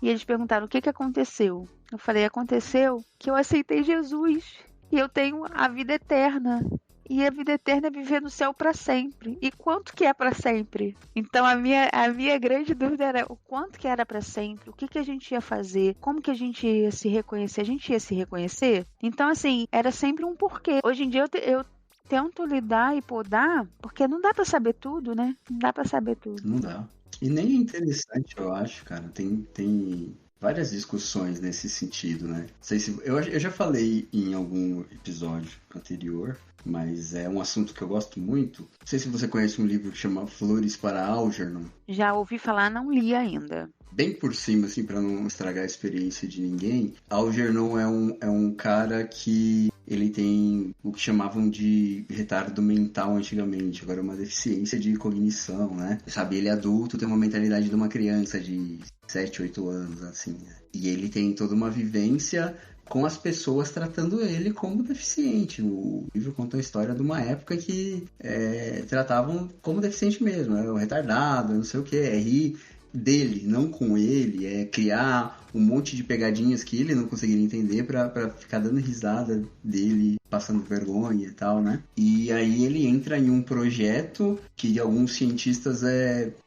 e eles perguntaram o que aconteceu. Eu falei, aconteceu que eu aceitei Jesus e eu tenho a vida eterna. E a vida eterna é viver no céu para sempre. E quanto que é para sempre? Então a minha grande dúvida era o quanto que era para sempre, o que a gente ia fazer, como que a gente ia se reconhecer, a gente ia se reconhecer? Então assim, era sempre um porquê. Hoje em dia eu tento lidar e podar, porque não dá para saber tudo, né? Não dá para saber tudo. Não dá. E nem é interessante, eu acho, cara. Tem várias discussões nesse sentido, né? Não sei se eu já falei em algum episódio anterior, mas é um assunto que eu gosto muito. Não sei se você conhece um livro que chama Flores para Algernon. Já ouvi falar, não li ainda. Bem por cima, assim, para não estragar a experiência de ninguém, Algernon é um cara que ele tem o que chamavam de retardo mental antigamente, agora é uma deficiência de cognição, né? Sabe, ele é adulto, tem uma mentalidade de uma criança de 7, 8 anos, assim, né? E ele tem toda uma vivência com as pessoas tratando ele como deficiente. O livro conta a história de uma época que tratavam como deficiente mesmo, o retardado, não sei o que, RI dele, não com ele, criar um monte de pegadinhas que ele não conseguiria entender pra ficar dando risada dele, passando vergonha e tal, né? E aí ele entra em um projeto que alguns cientistas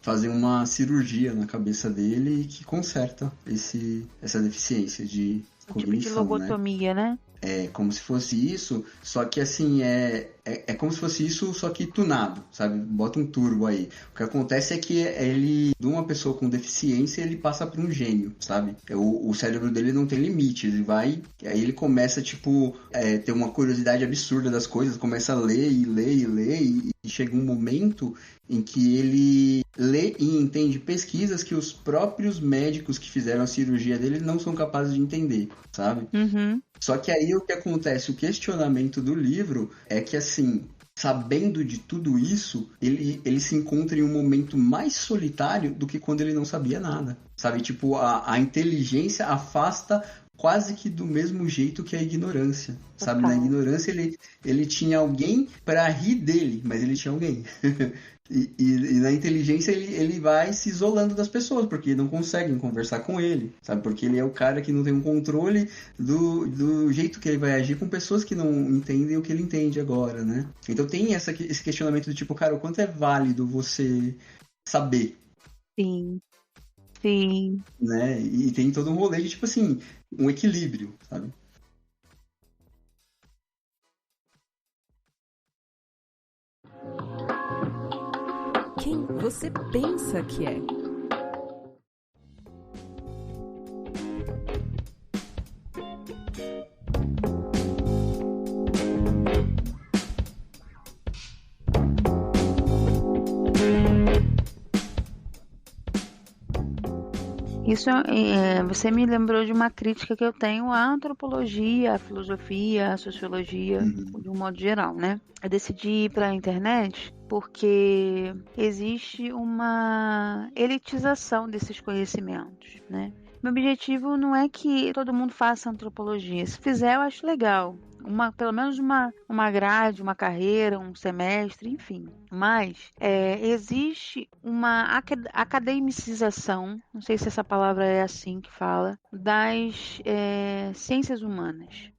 fazem uma cirurgia na cabeça dele que conserta essa deficiência de cognição, tipo de lobotomia, né? É como se fosse isso, só que assim, é como se fosse isso, só que tunado, sabe? Bota um turbo aí. O que acontece é que ele, de uma pessoa com deficiência, ele passa por um gênio, sabe? O cérebro dele não tem limite, ele vai... Aí ele começa, tipo, ter uma curiosidade absurda das coisas, começa a ler e ler e ler, e chega um momento em que ele lê e entende pesquisas que os próprios médicos que fizeram a cirurgia dele não são capazes de entender, sabe? Uhum. Só que aí o que acontece, o questionamento do livro é que, assim, sabendo de tudo isso, ele se encontra em um momento mais solitário do que quando ele não sabia nada, sabe? Tipo, a inteligência afasta quase que do mesmo jeito que a ignorância, sabe? Na ignorância ele tinha alguém para rir dele, mas ele tinha alguém. E na inteligência ele vai se isolando das pessoas, porque não conseguem conversar com ele, sabe? Porque ele é o cara que não tem um controle do jeito que ele vai agir com pessoas que não entendem o que ele entende agora, né? Então tem esse questionamento do tipo, cara, o quanto é válido você saber? Sim. Sim. Né? E tem todo um rolê de, tipo assim, um equilíbrio, sabe? Quem você pensa que é? Isso, você me lembrou de uma crítica que eu tenho à antropologia, à filosofia, à sociologia, de um modo geral, né? Eu decidi ir para a internet porque existe uma elitização desses conhecimentos, né? Meu objetivo não é que todo mundo faça antropologia. Se fizer, eu acho legal. Pelo menos uma grade, uma carreira, um semestre, enfim. Mas existe uma academicização, não sei se essa palavra é assim que fala, das ciências humanas.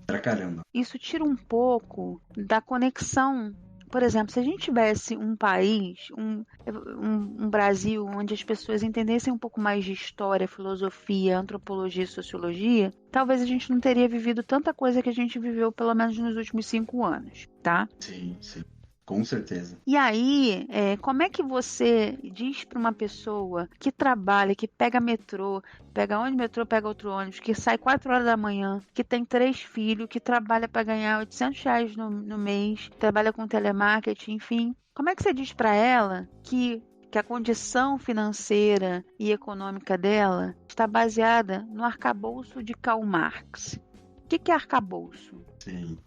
Pra caramba. Isso tira um pouco da conexão. Por exemplo, se a gente tivesse um país, um Brasil, onde as pessoas entendessem um pouco mais de história, filosofia, antropologia e sociologia, talvez a gente não teria vivido tanta coisa que a gente viveu, pelo menos nos últimos 5 anos, tá? Sim, sim. Com certeza. E aí, como é que você diz para uma pessoa que trabalha, que pega metrô, pega metrô, pega outro ônibus, que sai 4 horas da manhã, que tem 3 filhos, que trabalha para ganhar R$800 no mês, trabalha com telemarketing, enfim. Como é que você diz para ela que a condição financeira e econômica dela está baseada no arcabouço de Karl Marx? O que é arcabouço? Sim.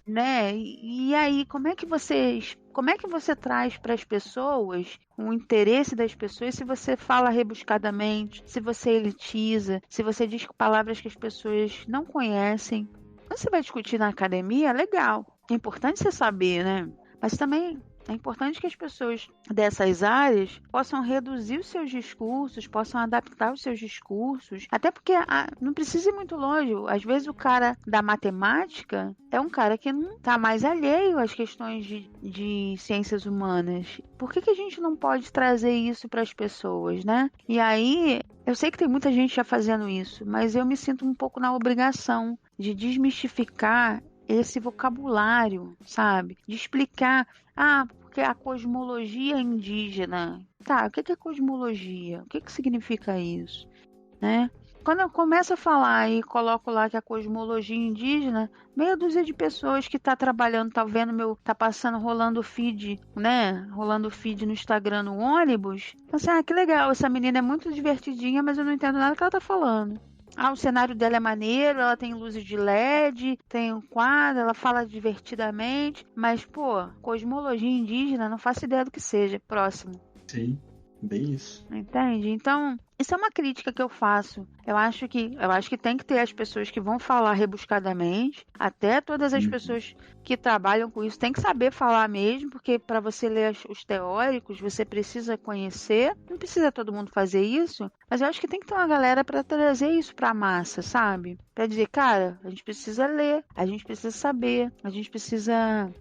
Né? E aí, como é que você traz para as pessoas o interesse das pessoas se você fala rebuscadamente, se você elitiza, se você diz palavras que as pessoas não conhecem? Quando você vai discutir na academia, é legal. É importante você saber, né? Mas também é importante que as pessoas dessas áreas possam reduzir os seus discursos, possam adaptar os seus discursos, até porque não precisa ir muito longe. Às vezes o cara da matemática é um cara que não está mais alheio às questões de ciências humanas. Por que a gente não pode trazer isso para as pessoas, né? E aí, eu sei que tem muita gente já fazendo isso, mas eu me sinto um pouco na obrigação de desmistificar esse vocabulário, sabe? De explicar, porque a cosmologia indígena. Tá, o que é cosmologia? O que significa isso? Né? Quando eu começo a falar e coloco lá que a cosmologia indígena, meia dúzia de pessoas que tá trabalhando, tá vendo tá passando, rolando feed, né? Rolando feed no Instagram, no ônibus. Assim, que legal, essa menina é muito divertidinha, mas eu não entendo nada que ela tá falando. O cenário dela é maneiro, ela tem luzes de LED, tem um quadro, ela fala divertidamente, mas, cosmologia indígena, não faço ideia do que seja. Próximo. Sim, bem isso. Entende? Então, Isso é uma crítica que eu faço. Eu acho que tem que ter as pessoas que vão falar rebuscadamente, até todas as pessoas que trabalham com isso têm que saber falar mesmo, porque para você ler os teóricos, você precisa conhecer. Não precisa todo mundo fazer isso, mas eu acho que tem que ter uma galera para trazer isso para a massa, sabe? Para dizer, cara, a gente precisa ler, a gente precisa saber, a gente precisa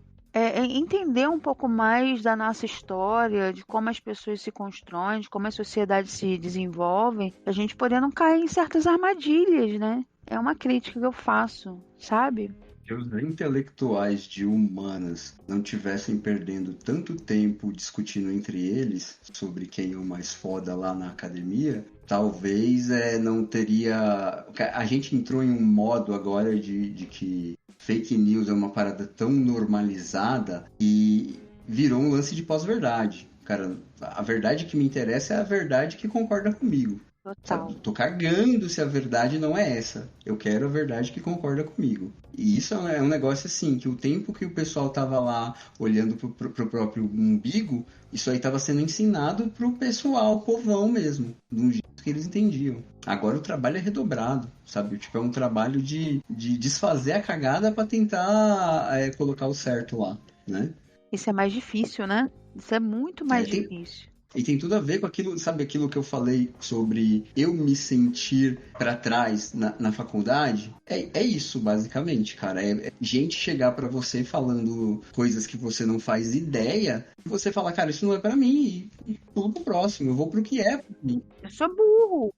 entender um pouco mais da nossa história, de como as pessoas se constroem, de como a sociedade se desenvolve, a gente poder não cair em certas armadilhas, né? É uma crítica que eu faço, sabe? Se os intelectuais de humanas não tivessem perdendo tanto tempo discutindo entre eles sobre quem é o mais foda lá na academia, talvez não teria... A gente entrou em um modo agora de que fake news é uma parada tão normalizada e virou um lance de pós-verdade. Cara, a verdade que me interessa é a verdade que concorda comigo. Total. Tô cagando se a verdade não é essa. Eu quero a verdade que concorda comigo. E isso é um negócio assim, que o tempo que o pessoal tava lá olhando pro próprio umbigo, isso aí tava sendo ensinado pro pessoal, povão mesmo, de um jeito que eles entendiam. Agora o trabalho é redobrado, sabe? Tipo, é um trabalho de desfazer a cagada pra tentar colocar o certo lá, né? Isso é mais difícil, né? Isso é muito mais difícil. E tem tudo a ver com aquilo, sabe, aquilo que eu falei sobre eu me sentir pra trás na faculdade? É isso, basicamente, cara. É gente chegar pra você falando coisas que você não faz ideia, e você falar, cara, isso não é pra mim, e pulo pro próximo, eu vou pro que é pra mim. Eu sou burro.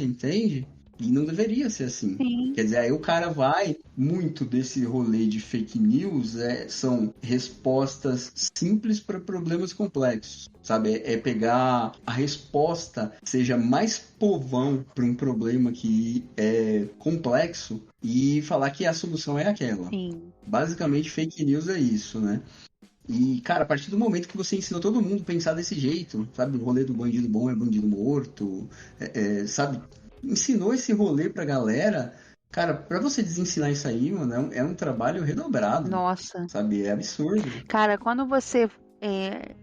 Entende? E não deveria ser assim. Sim. Quer dizer, aí o cara vai... Muito desse rolê de fake news são respostas simples para problemas complexos, sabe? É pegar a resposta, seja mais povão para um problema que é complexo e falar que a solução é aquela. Sim. Basicamente, fake news é isso, né? E, cara, a partir do momento que você ensinou todo mundo a pensar desse jeito, sabe? O rolê do bandido bom é bandido morto, sabe? Ensinou esse rolê pra galera... Cara, pra você desensinar isso aí, mano, é um trabalho redobrado. Nossa. Sabe? É absurdo. Cara, quando você...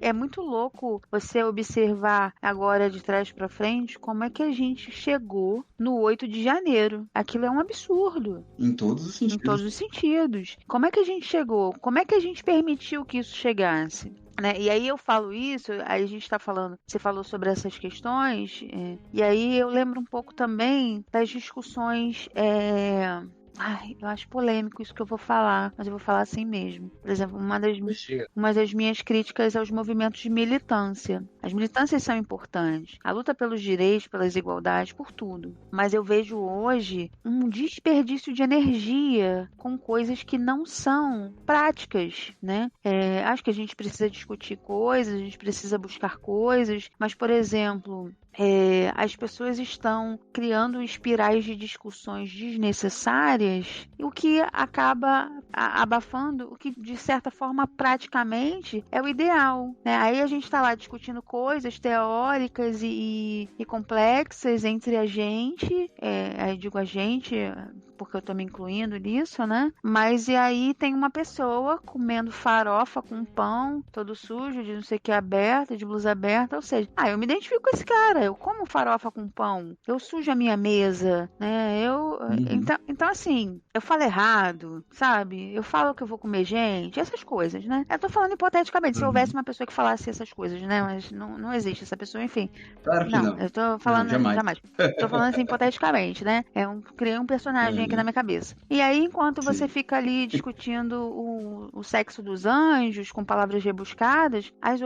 É muito louco você observar agora de trás pra frente como é que a gente chegou no 8 de janeiro. Aquilo é um absurdo. Em todos os sentidos. Em todos os sentidos. Como é que a gente chegou? Como é que a gente permitiu que isso chegasse? Né? E aí eu falo isso, aí a gente tá falando, você falou sobre essas questões, e aí eu lembro um pouco também das discussões, eu acho polêmico isso que eu vou falar, mas eu vou falar assim mesmo. Por exemplo, uma das minhas críticas aos movimentos de militância. As militâncias são importantes. A luta pelos direitos, pelas igualdades, por tudo. Mas eu vejo hoje um desperdício de energia com coisas que não são práticas, né? Acho que a gente precisa discutir coisas, a gente precisa buscar coisas, mas, por exemplo... as pessoas estão criando espirais de discussões desnecessárias, o que acaba abafando o que, de certa forma, praticamente é o ideal, né? Aí a gente está lá discutindo coisas teóricas e complexas entre a gente, aí digo a gente porque eu tô me incluindo nisso, né? Mas e aí tem uma pessoa comendo farofa com pão todo sujo, de não sei o que aberta, de blusa aberta, ou seja, eu me identifico com esse cara, eu como farofa com pão, eu sujo a minha mesa, né? Então assim, eu falo errado, sabe? Eu falo que eu vou comer gente, essas coisas, né? Eu tô falando hipoteticamente, se houvesse uma pessoa que falasse essas coisas, né? Mas não existe essa pessoa, enfim. Claro que não. Eu tô falando jamais. Tô falando assim hipoteticamente, né? Criei um personagem aqui na minha cabeça. E aí, enquanto você fica ali discutindo o sexo dos anjos com palavras rebuscadas, as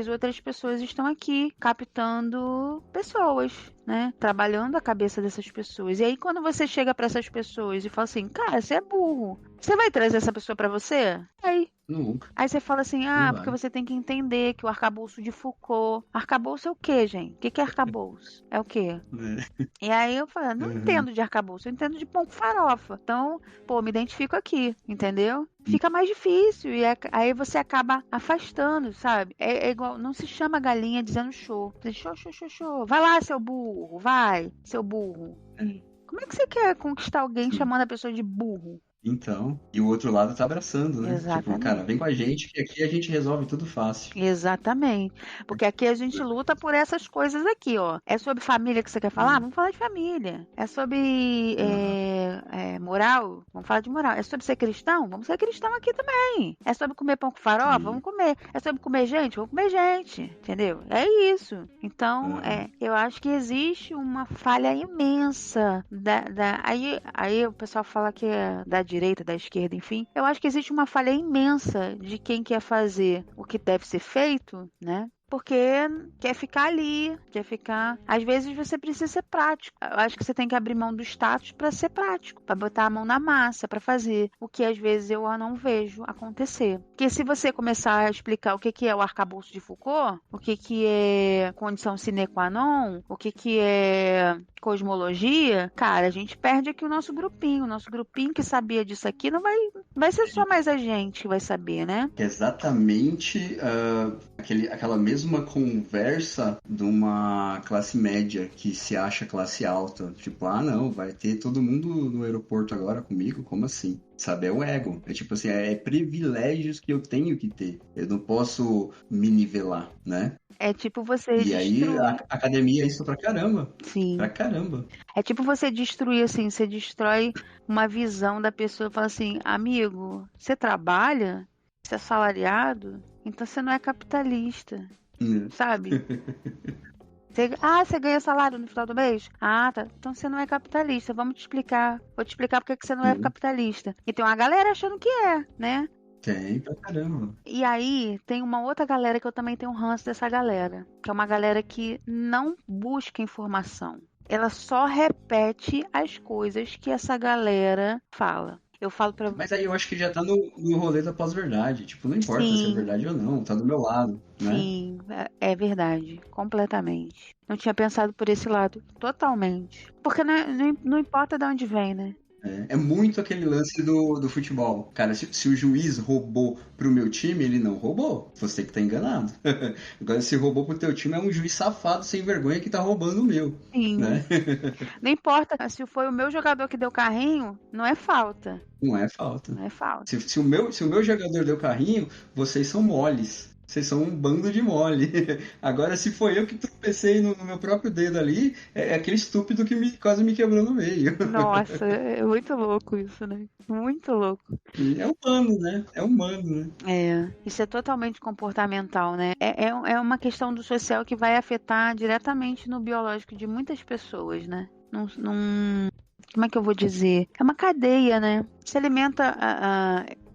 outras pessoas estão aqui captando pessoas, né? Trabalhando a cabeça dessas pessoas. E aí, quando você chega pra essas pessoas e fala assim, cara, você é burro, você vai trazer essa pessoa pra você? Nunca. Aí você fala assim, porque você tem que entender que o arcabouço de Foucault... Arcabouço é o quê, gente? O que é arcabouço? É o quê? E aí eu falo, não entendo de arcabouço, eu entendo de pão com farofa. Então, me identifico aqui, entendeu? Fica mais difícil e aí você acaba afastando, sabe? É igual, não se chama galinha dizendo show. Show. Vai lá, seu burro, vai, seu burro. Como é que você quer conquistar alguém chamando a pessoa de burro? Então, e o outro lado tá abraçando, né? Tipo, Exatamente. cara, vem com a gente que aqui a gente resolve tudo fácil. Exatamente. Porque aqui a gente luta por essas coisas aqui, ó. É sobre família que você quer falar? Vamos falar de família. É sobre moral? Vamos falar de moral. É sobre ser cristão? Vamos ser cristão aqui também. É sobre comer pão com farofa? Vamos comer. É sobre comer gente? Vamos comer gente. Entendeu? É isso. Então, eu acho que existe uma falha imensa. Aí o pessoal fala que é da direita, da esquerda, enfim. Eu acho que existe uma falha imensa de quem quer fazer o que deve ser feito, né? Porque quer ficar ali, quer ficar... Às vezes você precisa ser prático. Eu acho que você tem que abrir mão do status para ser prático, para botar a mão na massa, para fazer o que às vezes eu não vejo acontecer. Porque se você começar a explicar o que é o arcabouço de Foucault, o que é condição sine qua non, o que é cosmologia, cara, a gente perde aqui o nosso grupinho. O nosso grupinho que sabia disso aqui não vai ser só mais a gente que vai saber, né? Exatamente aquela mesma conversa de uma classe média que se acha classe alta. Tipo, não, vai ter todo mundo no aeroporto agora comigo? Como assim? Sabe, é o ego. É tipo assim, é privilégios que eu tenho que ter. Eu não posso me nivelar, né? É tipo você E aí, a academia é isso pra caramba. Sim. Pra caramba. É tipo você destruir, assim, você destrói uma visão da pessoa. Fala assim, amigo, você trabalha? Você é assalariado? Então você não é capitalista, sabe? Você ganha salário no final do mês? Ah, tá. Então você não é capitalista. Vamos te explicar. Vou te explicar porque que você não é capitalista. E tem uma galera achando que é, né? Tem pra caramba. E aí, tem uma outra galera que eu também tenho um ranço dessa galera. Que é uma galera que não busca informação. Ela só repete as coisas que essa galera fala. Eu falo pra... Mas aí eu acho que já tá no rolê da pós-verdade. Tipo, não importa se é verdade ou não, tá do meu lado, né? Sim, é verdade. Completamente. Não tinha pensado por esse lado. Totalmente. Porque não importa de onde vem, né? É muito aquele lance do futebol. Cara, se o juiz roubou pro meu time, ele não roubou. Você que tá enganado. Agora, se roubou pro teu time, é um juiz safado, sem vergonha, que tá roubando o meu. Sim. Né? Não importa se foi o meu jogador que deu carrinho, não é falta. Não é falta. Não é falta. Se o meu jogador deu carrinho, vocês são moles. Vocês são um bando de mole. Agora, se foi eu que tropecei no meu próprio dedo ali, é aquele estúpido que quase me quebrou no meio. Nossa, é muito louco isso, né? Muito louco. É humano, né? É humano, né? Isso é totalmente comportamental, né? É uma questão do social que vai afetar diretamente no biológico de muitas pessoas, né? Como é que eu vou dizer? É uma cadeia, né? Se alimenta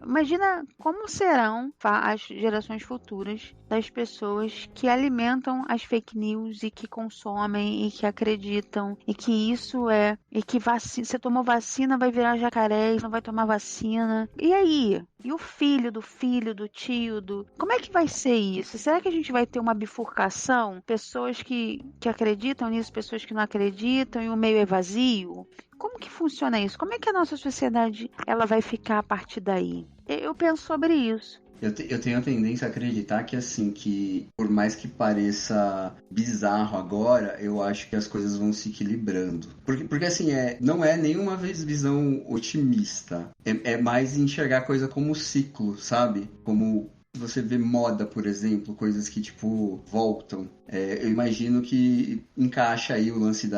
Imagina como serão as gerações futuras das pessoas que alimentam as fake news e que consomem e que acreditam e que isso e que você tomou vacina vai virar jacaré e não vai tomar vacina. E aí? E o filho do tio, como é que vai ser isso? Será que a gente vai ter uma bifurcação? Pessoas que acreditam nisso, pessoas que não acreditam e o meio é vazio? Como que funciona isso? Como é que a nossa sociedade ela vai ficar a partir daí? Eu penso sobre isso. Eu tenho a tendência a acreditar que, assim, que por mais que pareça bizarro agora, eu acho que as coisas vão se equilibrando. Porque assim, não é nenhuma vez visão otimista. É mais enxergar a coisa como ciclo, sabe? Como você vê moda, por exemplo, coisas que, tipo, voltam. Eu imagino que encaixa aí o lance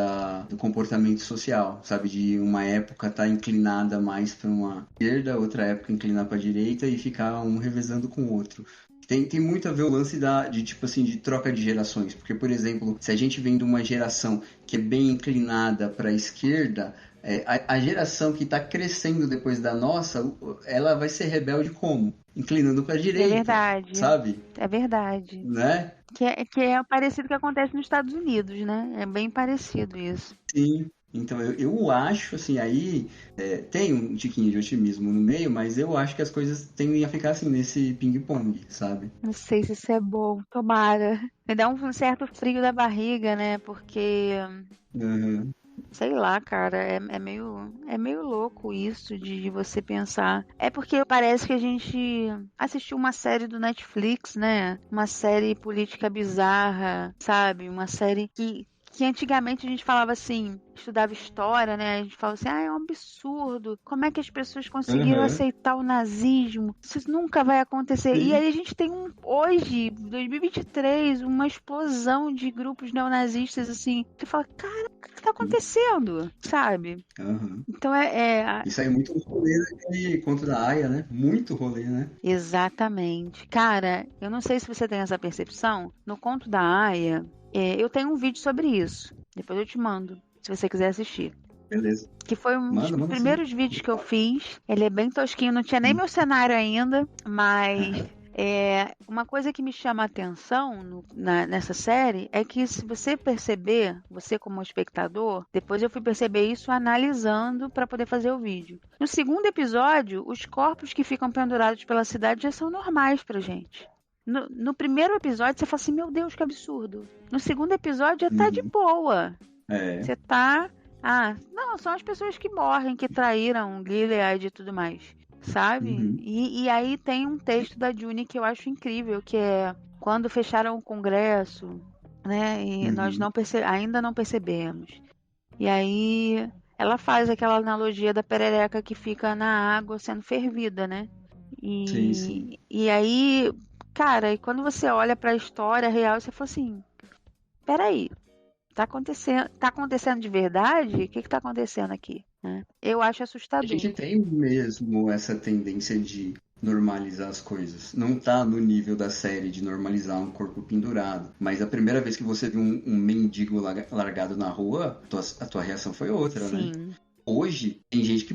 do comportamento social, sabe? De uma época estar inclinada mais para uma esquerda, outra época inclinar para a direita e ficar um revezando com o outro. Tem muito a ver o lance de troca de gerações. Porque, por exemplo, se a gente vem de uma geração que é bem inclinada para a esquerda, a geração que está crescendo depois da nossa, ela vai ser rebelde como? Inclinando para a direita. É verdade. Sabe? É verdade. Né? Que é parecido com o que acontece nos Estados Unidos, né? É bem parecido isso. Sim. Então, eu acho, assim, aí tem um tiquinho de otimismo no meio, mas eu acho que as coisas tendem a ficar, assim, nesse ping-pong, sabe? Não sei se isso é bom, tomara. Me dá um certo frio da barriga, né? Porque... Uhum. Sei lá, cara, é meio louco isso de você pensar. É porque parece que a gente assistiu uma série do Netflix, né? Uma série política bizarra, sabe? Uma série que antigamente a gente falava assim, estudava história, né? A gente fala assim, é um absurdo. Como é que as pessoas conseguiram aceitar o nazismo? Isso nunca vai acontecer. Sim. E aí a gente tem hoje, 2023, uma explosão de grupos neonazistas, assim, que fala, cara, o que tá acontecendo? Sabe? Então Isso aí é muito rolê daquele conto da Aya, né? Muito rolê, né? Exatamente. Cara, eu não sei se você tem essa percepção. No conto da Aya, eu tenho um vídeo sobre isso. Depois eu te mando, se você quiser assistir. Beleza. Que foi um dos Manda primeiros vídeos que eu fiz. Ele é bem tosquinho, não tinha nem meu cenário ainda, mas uma coisa que me chama a atenção nessa série é que, se você perceber, você como espectador, depois eu fui perceber isso analisando para poder fazer o vídeo. No segundo episódio, os corpos que ficam pendurados pela cidade já são normais pra gente. No primeiro episódio você fala assim, meu Deus, que absurdo. No segundo episódio já tá de boa. Você tá... não, são as pessoas que morrem, que traíram Gilead e tudo mais, sabe? E aí tem um texto da Juni que eu acho incrível, que é quando fecharam o Congresso, né? E nós ainda não percebemos. E aí ela faz aquela analogia da perereca que fica na água sendo fervida, né? Sim. E aí, cara, e quando você olha pra história real, você fala assim, peraí, tá acontecendo de verdade? O que tá acontecendo aqui? Né? Eu acho assustador. A gente tem mesmo essa tendência de normalizar as coisas. Não tá no nível da série de normalizar um corpo pendurado. Mas a primeira vez que você viu um mendigo largado na rua, a tua reação foi outra, Sim. né? Hoje, tem gente que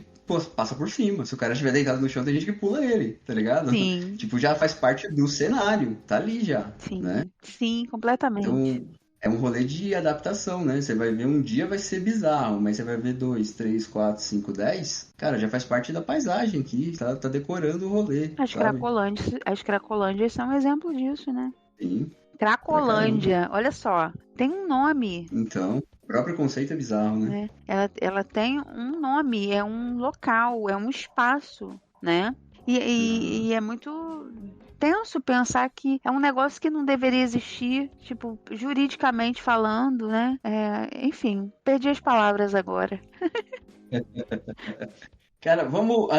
passa por cima. Se o cara estiver deitado no chão, tem gente que pula ele, tá ligado? Sim. Tipo, já faz parte do cenário. Tá ali já, Sim. né? Sim, completamente. Então, é um rolê de adaptação, né? Você vai ver um dia vai ser bizarro, mas você vai ver 2, 3, 4, 5, 10. Cara, já faz parte da paisagem aqui, tá decorando o rolê. As Cracolândias são um exemplo disso, né? Sim. Cracolândia, olha só, tem um nome. Então, o próprio conceito é bizarro, né? Ela tem um nome, é um local, é um espaço, né? E é muito tenso pensar que é um negócio que não deveria existir, tipo, juridicamente falando, né? Enfim, perdi as palavras agora. Cara, vou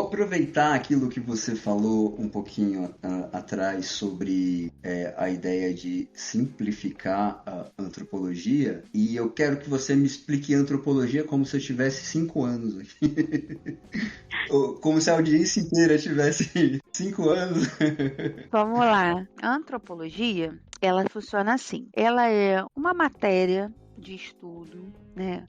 aproveitar aquilo que você falou um pouquinho atrás sobre a ideia de simplificar a antropologia, e eu quero que você me explique antropologia como se eu tivesse 5 anos aqui. Como se a audiência inteira tivesse 5 anos. Vamos lá. A antropologia, ela funciona assim. Ela é uma matéria de estudo, né?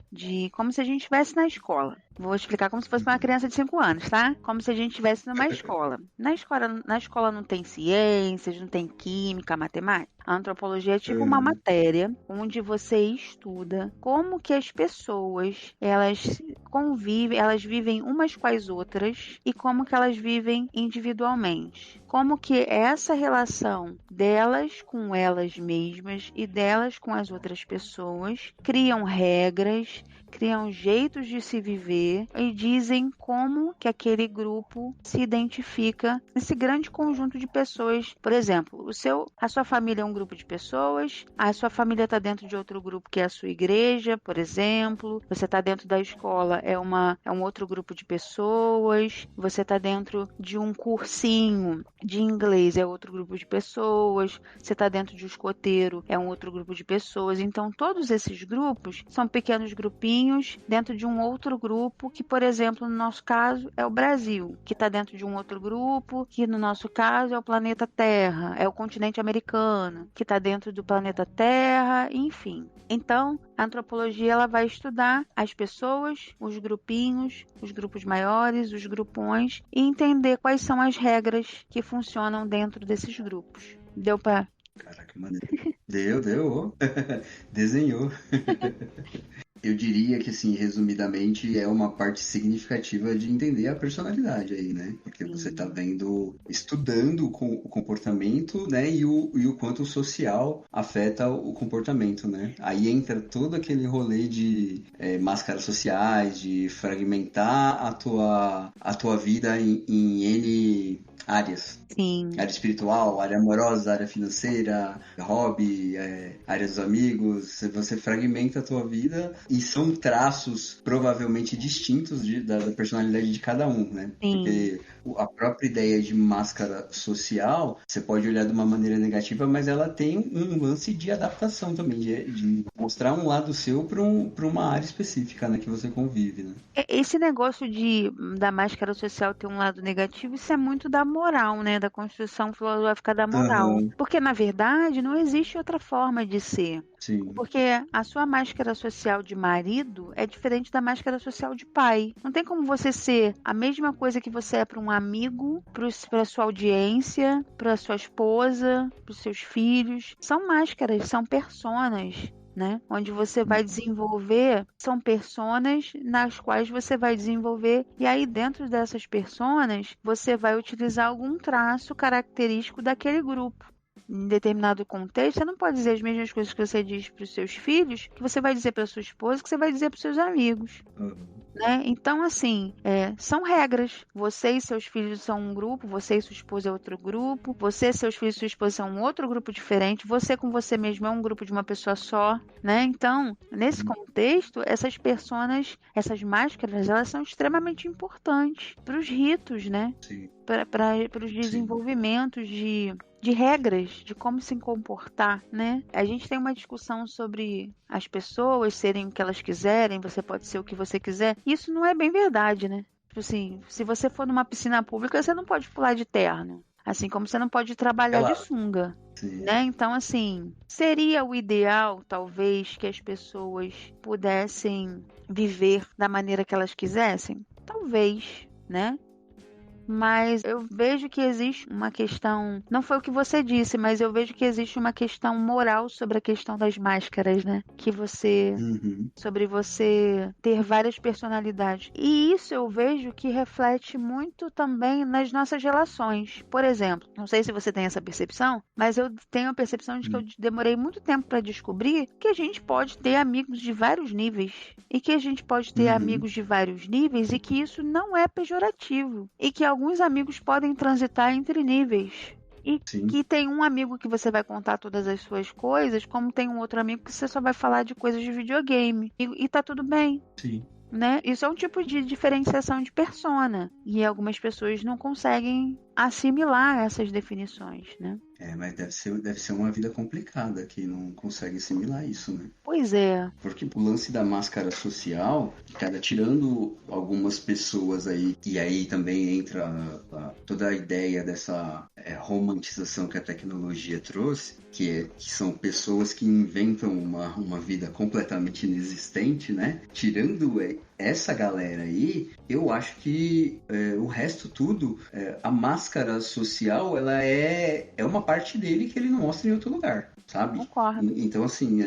Como se a gente estivesse na escola. Vou explicar como se fosse uma criança de 5 anos, tá? Como se a gente estivesse numa escola. Na escola não tem ciências, não tem química, matemática. A antropologia é tipo uma matéria onde você estuda como que as pessoas, elas convivem, elas vivem umas com as outras e como que elas vivem individualmente. Como que essa relação delas com elas mesmas e delas com as outras pessoas criam regras, criam jeitos de se viver e dizem como que aquele grupo se identifica nesse grande conjunto de pessoas. Por exemplo, a sua família é um grupo de pessoas, a sua família está dentro de outro grupo que é a sua igreja, por exemplo, você está dentro da escola, é um outro grupo de pessoas, você está dentro de um cursinho de inglês, é outro grupo de pessoas, você está dentro de um escoteiro, é um outro grupo de pessoas. Então, todos esses grupos são pequenos grupinhos dentro de um outro grupo que, por exemplo, no nosso caso, é o Brasil, que está dentro de um outro grupo, que no nosso caso é o planeta Terra, é o continente americano, que está dentro do planeta Terra, enfim. Então, a antropologia ela vai estudar as pessoas, os grupinhos, os grupos maiores, os grupões, e entender quais são as regras que funcionam dentro desses grupos. Deu para... Caraca, maneiro. Deu. Desenhou. Eu diria que, assim, resumidamente, é uma parte significativa de entender a personalidade aí, né? Porque você tá estudando o comportamento, né? E o quanto o social afeta o comportamento, né? Aí entra todo aquele rolê de máscaras sociais, de fragmentar a tua vida em N áreas. Sim. Área espiritual, área amorosa, área financeira, hobby, área dos amigos. Você fragmenta a tua vida E são traços provavelmente distintos da personalidade de cada um, né? Sim. Porque a própria ideia de máscara social, você pode olhar de uma maneira negativa, mas ela tem um lance de adaptação também, de mostrar um lado seu para uma área específica, né, que você convive, né? Esse negócio da máscara social ter um lado negativo, isso é muito da moral, né? Da construção filosófica da moral. Uhum. Porque, na verdade, não existe outra forma de ser. Sim. Porque a sua máscara social de marido é diferente da máscara social de pai. Não tem como você ser a mesma coisa que você é para um amigo, para sua audiência, para sua esposa, para os seus filhos. São máscaras, são personas, né? Onde você vai desenvolver, são personas nas quais você vai desenvolver, e aí dentro dessas personas você vai utilizar algum traço característico daquele grupo. Em determinado contexto, você não pode dizer as mesmas coisas que você diz para os seus filhos, que você vai dizer para sua esposa, que você vai dizer para os seus amigos. Né? Então, assim, são regras. Você e seus filhos são um grupo, você e sua esposa é outro grupo, você, seus filhos e sua esposa são um outro grupo diferente, você com você mesmo é um grupo de uma pessoa só, né? Então, nesse contexto, essas personas, essas máscaras, elas são extremamente importantes para os ritos, né? Sim. Para os desenvolvimentos de regras, de como se comportar, né? A gente tem uma discussão sobre as pessoas serem o que elas quiserem, você pode ser o que você quiser. Isso não é bem verdade, né? Tipo assim, se você for numa piscina pública, você não pode pular de terno. Assim como você não pode trabalhar de sunga. Né? Então, assim, seria o ideal, talvez, que as pessoas pudessem viver da maneira que elas quisessem? Talvez, né? Mas eu vejo que existe uma questão, não foi o que você disse, mas eu vejo que existe uma questão moral sobre a questão das máscaras, né? Que você, sobre você ter várias personalidades. E isso eu vejo que reflete muito também nas nossas relações. Por exemplo, não sei se você tem essa percepção, mas eu tenho a percepção de que eu demorei muito tempo para descobrir que a gente pode ter amigos de vários níveis. E que a gente pode ter amigos de vários níveis e que isso não é pejorativo. E que alguns amigos podem transitar entre níveis. E que tem um amigo que você vai contar todas as suas coisas, como tem um outro amigo que você só vai falar de coisas de videogame. E tá tudo bem. Sim. Né? Isso é um tipo de diferenciação de persona. E algumas pessoas não conseguem assimilar essas definições, né? Mas deve ser uma vida complicada que não consegue assimilar isso, né? Pois é. Porque o lance da máscara social, cara, tirando algumas pessoas aí, e aí também entra toda a ideia dessa romantização que a tecnologia trouxe, que são pessoas que inventam uma vida completamente inexistente, né? Tirando essa galera aí, eu acho que o resto tudo, a máscara social, ela é uma parte dele que ele não mostra em outro lugar, sabe? Concordo. Então, assim,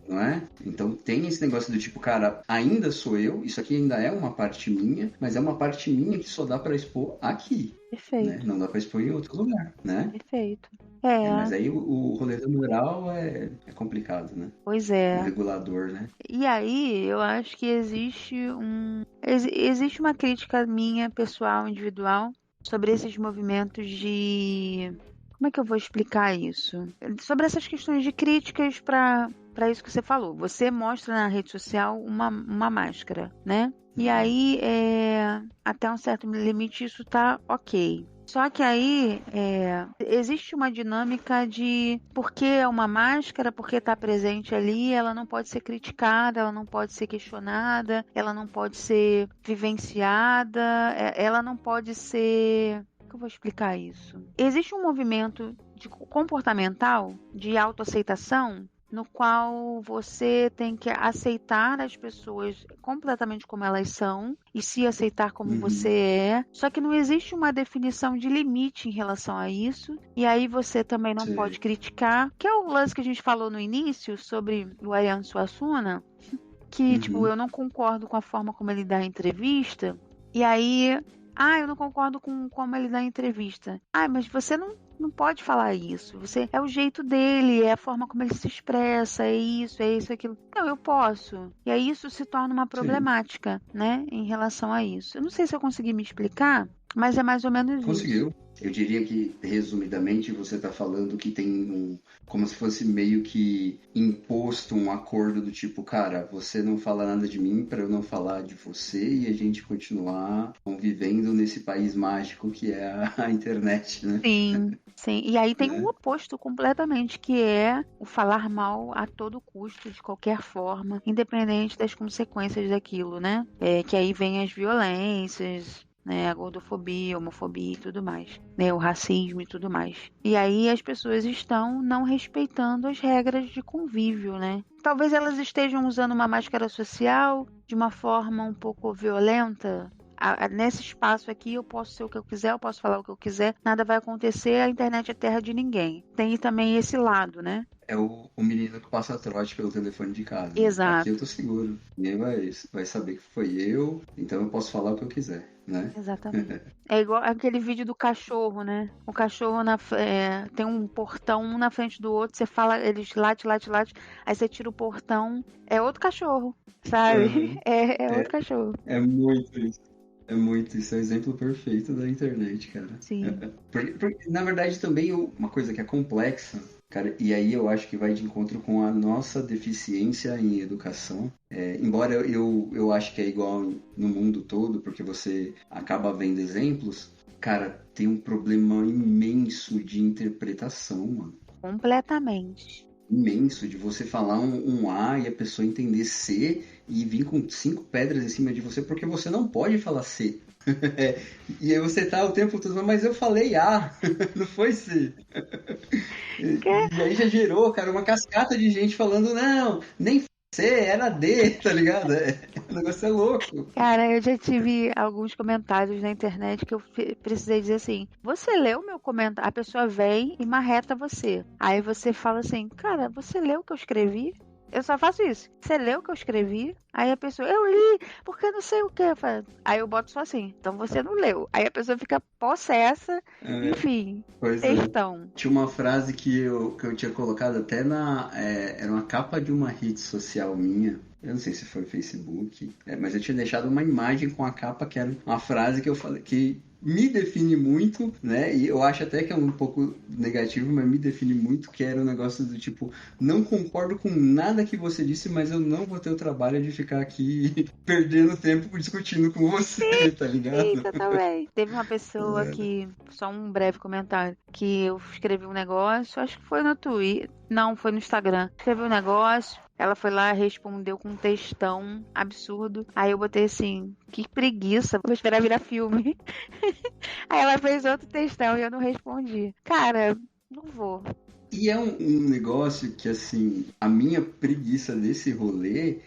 não é? Então tem esse negócio do tipo, cara, ainda sou eu, isso aqui ainda é uma parte minha, mas é uma parte minha que só dá pra expor aqui. Perfeito. Né? Não dá pra expor em outro lugar, né? Perfeito. Mas aí o rolê da moral é complicado, né? Pois é. O regulador, né? E aí, eu acho que existe uma crítica minha, pessoal, individual, sobre esses movimentos de... Como é que eu vou explicar isso? Sobre essas questões de críticas para isso que você falou. Você mostra na rede social uma máscara, né? E aí, até um certo limite, isso tá ok. Só que aí, existe uma dinâmica de porque é uma máscara, porque está presente ali, ela não pode ser criticada, ela não pode ser questionada, ela não pode ser vivenciada, ela não pode ser... Como que eu vou explicar isso? Existe um movimento comportamental de autoaceitação no qual você tem que aceitar as pessoas completamente como elas são e se aceitar como você é. Só que não existe uma definição de limite em relação a isso. E aí você também não pode criticar. Que é o lance que a gente falou no início sobre o Ariano Suassuna, que, tipo, eu não concordo com a forma como ele dá a entrevista. E aí... eu não concordo com como ele dá a entrevista. Mas você não pode falar isso. É o jeito dele, é a forma como ele se expressa, é isso, aquilo. Não, eu posso. E aí isso se torna uma problemática, né? Em relação a isso. Eu não sei se eu consegui me explicar, mas é mais ou menos Conseguiu. isso. Eu diria que, resumidamente, você está falando que tem como se fosse meio que imposto um acordo do tipo, cara, você não fala nada de mim para eu não falar de você e a gente continuar convivendo nesse país mágico que é a internet, né? Sim, sim. E aí tem Né? o oposto completamente, que é o falar mal a todo custo, de qualquer forma, independente das consequências daquilo, né? Que aí vem as violências, né? A gordofobia, a homofobia e tudo mais, né? O racismo e tudo mais. E aí as pessoas estão não respeitando as regras de convívio, né? Talvez elas estejam usando uma máscara social de uma forma um pouco violenta. Nesse espaço aqui eu posso ser o que eu quiser, eu posso falar o que eu quiser, nada vai acontecer, a internet é terra de ninguém. Tem também esse lado, né? É o menino que passa trote pelo telefone de casa. Exato. Aqui eu tô seguro. Ninguém vai saber que foi eu, então eu posso falar o que eu quiser, né? Exatamente. É igual aquele vídeo do cachorro, né? O cachorro tem um portão um na frente do outro, você fala, eles late, aí você tira o portão, é outro cachorro, sabe? Uhum. É outro cachorro. É muito isso. É muito isso. É o exemplo perfeito da internet, cara. Sim. Porque, na verdade, também uma coisa que é complexa, cara, e aí eu acho que vai de encontro com a nossa deficiência em educação. Embora eu acho que é igual no mundo todo, porque você acaba vendo exemplos, cara, tem um problema imenso de interpretação, mano. Completamente. Imenso, de você falar um A e a pessoa entender C e vir com 5 pedras em cima de você, porque você não pode falar C. E aí você tá o tempo todo, mas eu falei A, não foi C. E aí já gerou, cara, uma cascata de gente falando, não, nem C, era D, tá ligado? O negócio é louco. Cara, eu já tive alguns comentários na internet que eu precisei dizer assim: você leu meu comentário? A pessoa vem e marreta você. Aí você fala assim: cara, você leu o que eu escrevi? Eu só faço isso. Você leu o que eu escrevi? Aí a pessoa, eu li, porque não sei o que. Aí eu boto só assim, então você não leu. Aí a pessoa fica possessa, enfim, textão. Tinha uma frase que eu tinha colocado até era uma capa de uma rede social minha. Eu não sei se foi Facebook, mas eu tinha deixado uma imagem com a capa que era uma frase que eu falei que me define muito, né? E eu acho até que é um pouco negativo, mas me define muito, que era um negócio do tipo, não concordo com nada que você disse, mas eu não vou ter o trabalho de ficar aqui perdendo tempo discutindo com você, tá ligado? Sim, eu também. Teve uma pessoa que, só um breve comentário, que eu escrevi um negócio, acho que foi no Twitter, não, foi no Instagram. Escrevi um negócio, ela foi lá, respondeu com um textão absurdo. Aí eu botei assim, que preguiça, vou esperar virar filme. Aí ela fez outro textão e eu não respondi. Cara, não vou. E é um negócio que, assim, a minha preguiça desse rolê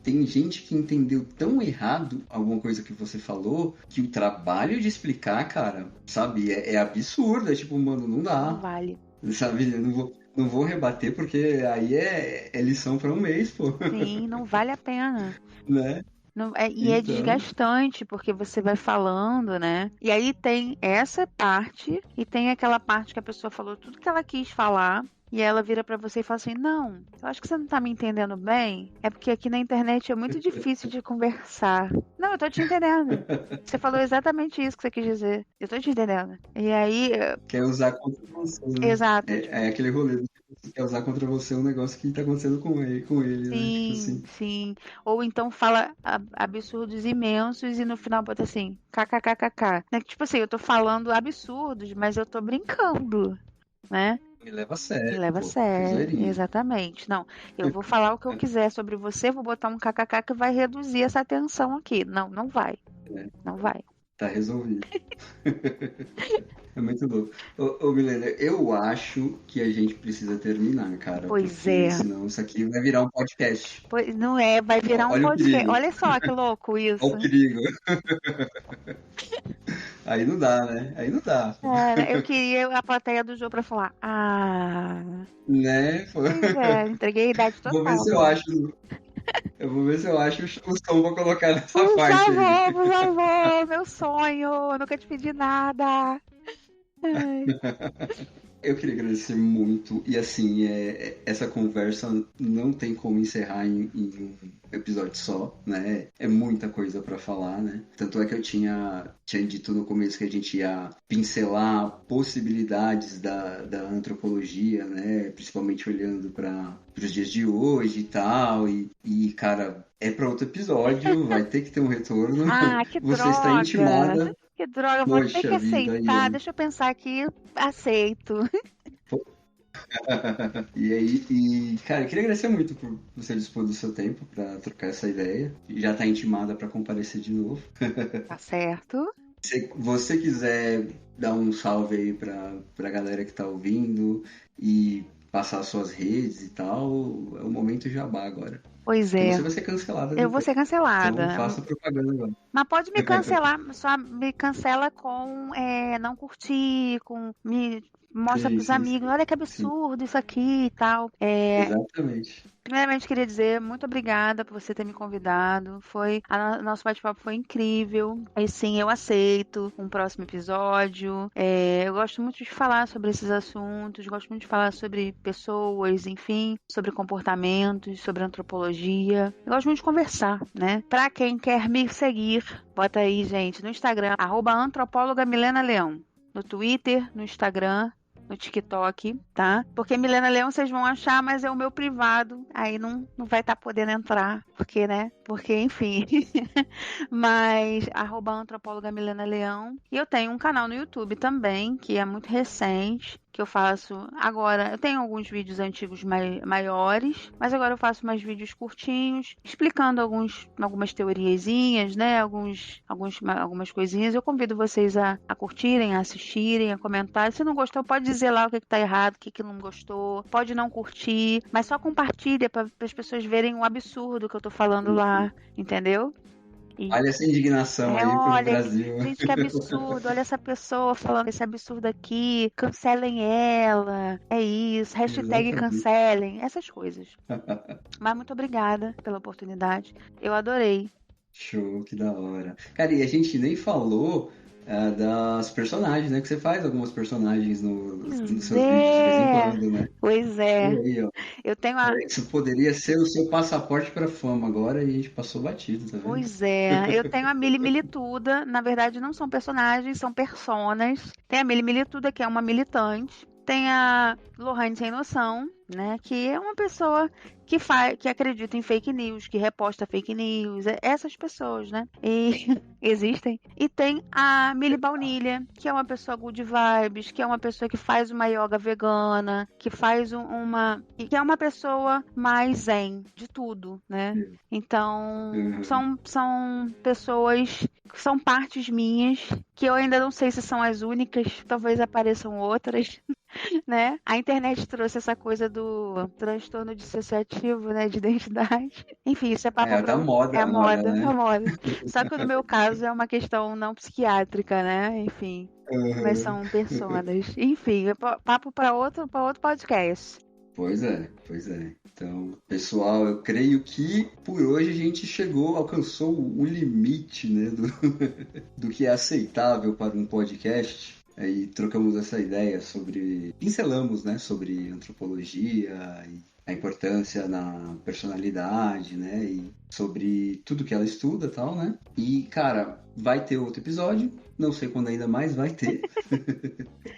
tem gente que entendeu tão errado alguma coisa que você falou, que o trabalho de explicar, cara, sabe, é absurdo. É tipo, mano, não dá. Não vale. Sabe, eu não vou rebater porque aí é lição para um mês, pô. Sim, não vale a pena. Né? Não, é desgastante, porque você vai falando, né? E aí tem essa parte, e tem aquela parte que a pessoa falou tudo que ela quis falar, e ela vira pra você e fala assim, não, eu acho que você não tá me entendendo bem, é porque aqui na internet é muito difícil de conversar. Não, eu tô te entendendo. Você falou exatamente isso que você quis dizer. Eu tô te entendendo. E aí... Quer usar contra você, né? Exato. É aquele rolê que quer usar contra você um negócio que tá acontecendo com ele, sim, né? Tipo assim. Sim. Ou então fala absurdos imensos e no final bota assim, kkkk. Tipo assim, eu tô falando absurdos, mas eu tô brincando, né? Me leva a sério. Me leva a sério, exatamente. Não, eu vou falar o que eu quiser sobre você, vou botar um kkk que vai reduzir essa tensão aqui. Não, não vai. Não vai. Tá resolvido. É muito louco. Ô Milena, eu acho que a gente precisa terminar, cara. Pois é. Senão isso aqui vai virar um podcast. Pois, não é, vai virar um podcast. Olha só que louco isso. Olha o perigo. Aí não dá, né? Aí não dá. Cara, eu queria a plateia do jogo pra falar. Né? Pois entreguei a idade total. Vou ver se eu acho. Eu vou ver se eu acho o som pra colocar nessa parte. Por favor, meu sonho. Eu nunca te pedi nada. Eu queria agradecer muito. E assim, essa conversa não tem como encerrar em um episódio só, né? É muita coisa pra falar, né? Tanto é que eu tinha dito no começo que a gente ia pincelar possibilidades da antropologia, né? Principalmente olhando para os dias de hoje e tal. E cara, é para outro episódio, vai ter que ter um retorno. Ah, que Você droga! está intimada. Que droga, vou ter que Poxa vida, aceitar. aí, Deixa eu pensar aqui. Aceito. E aí, cara, eu queria agradecer muito por você dispor do seu tempo para trocar essa ideia. Já tá intimada para comparecer de novo. Tá certo. Se você quiser dar um salve aí pra galera que tá ouvindo e passar suas redes e tal, é o momento jabá agora. Pois Porque é. você vai ser cancelada Eu vou depois. ser cancelada. Então faça propaganda agora. Mas pode me cancelar, só me cancela com não curtir, com me mostra pros Sim, amigos, olha que absurdo isso aqui e tal. Exatamente. Primeiramente, queria dizer muito obrigada por você ter me convidado. Nosso bate-papo foi incrível. E sim, eu aceito um próximo episódio. Eu gosto muito de falar sobre esses assuntos, gosto muito de falar sobre pessoas, enfim, sobre comportamentos, sobre antropologia. Eu gosto muito de conversar, né? Pra quem quer me seguir, bota aí, gente, no Instagram, @antropóloga Milena Leão. No Twitter, no Instagram, no TikTok, tá? Porque Milena Leão vocês vão achar, mas é o meu privado. Aí não vai estar podendo entrar. Porque, né? Porque, enfim. Mas, @antropóloga Milena Leão. E eu tenho um canal no YouTube também, que é muito recente, que eu faço agora. Eu tenho alguns vídeos antigos maiores, mas agora eu faço mais vídeos curtinhos, explicando algumas teoriazinhas, né? Algumas coisinhas. Eu convido vocês a curtirem, a assistirem, a comentar. Se não gostou, pode dizer lá o que tá errado, o que não gostou. Pode não curtir, mas só compartilha para as pessoas verem o absurdo que eu tô falando lá, entendeu? Olha essa indignação aí pro Brasil. Gente, que absurdo, olha essa pessoa falando esse absurdo aqui, cancelem ela, é isso, hashtag cancelem, essas coisas. Mas muito obrigada pela oportunidade, eu adorei. Show, que da hora. Cara, e a gente nem falou das personagens, né? Que você faz algumas personagens nos seus vídeos de vez em quando, né? Pois é. Aí, ó. Eu tenho Isso poderia ser o seu passaporte pra fama agora e a gente passou batido, tá vendo? Pois é. Eu tenho a Mili Milituda, na verdade não são personagens, são personas. Tem a Mili Milituda, que é uma militante. Tem a Lohane Sem Noção, né? Que é uma pessoa que acredita em fake news, que reposta fake news. Essas pessoas, né? E existem. E tem a Mili Baunilha, que é uma pessoa good vibes, que é uma pessoa que faz uma yoga vegana, que faz que é uma pessoa mais zen de tudo, né? Então, são pessoas que são partes minhas, que eu ainda não sei se são as únicas, talvez apareçam outras. Né? A internet trouxe essa coisa do transtorno dissociativo, né, de identidade. Enfim, isso é papo da moda. É a moda, né? a moda. Só que no meu caso é uma questão não psiquiátrica, né? Enfim, mas são personas. Enfim, papo para outro podcast. Pois é. Então, pessoal, eu creio que por hoje a gente alcançou o limite, né, do que é aceitável para um podcast. Aí trocamos essa ideia pincelamos, né, sobre antropologia e a importância na personalidade, né, e sobre tudo que ela estuda e tal, né. E, cara, vai ter outro episódio, não sei quando ainda mais vai ter.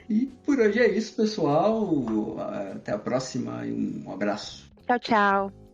E por hoje é isso, pessoal. Até a próxima e um abraço. Tchau, tchau.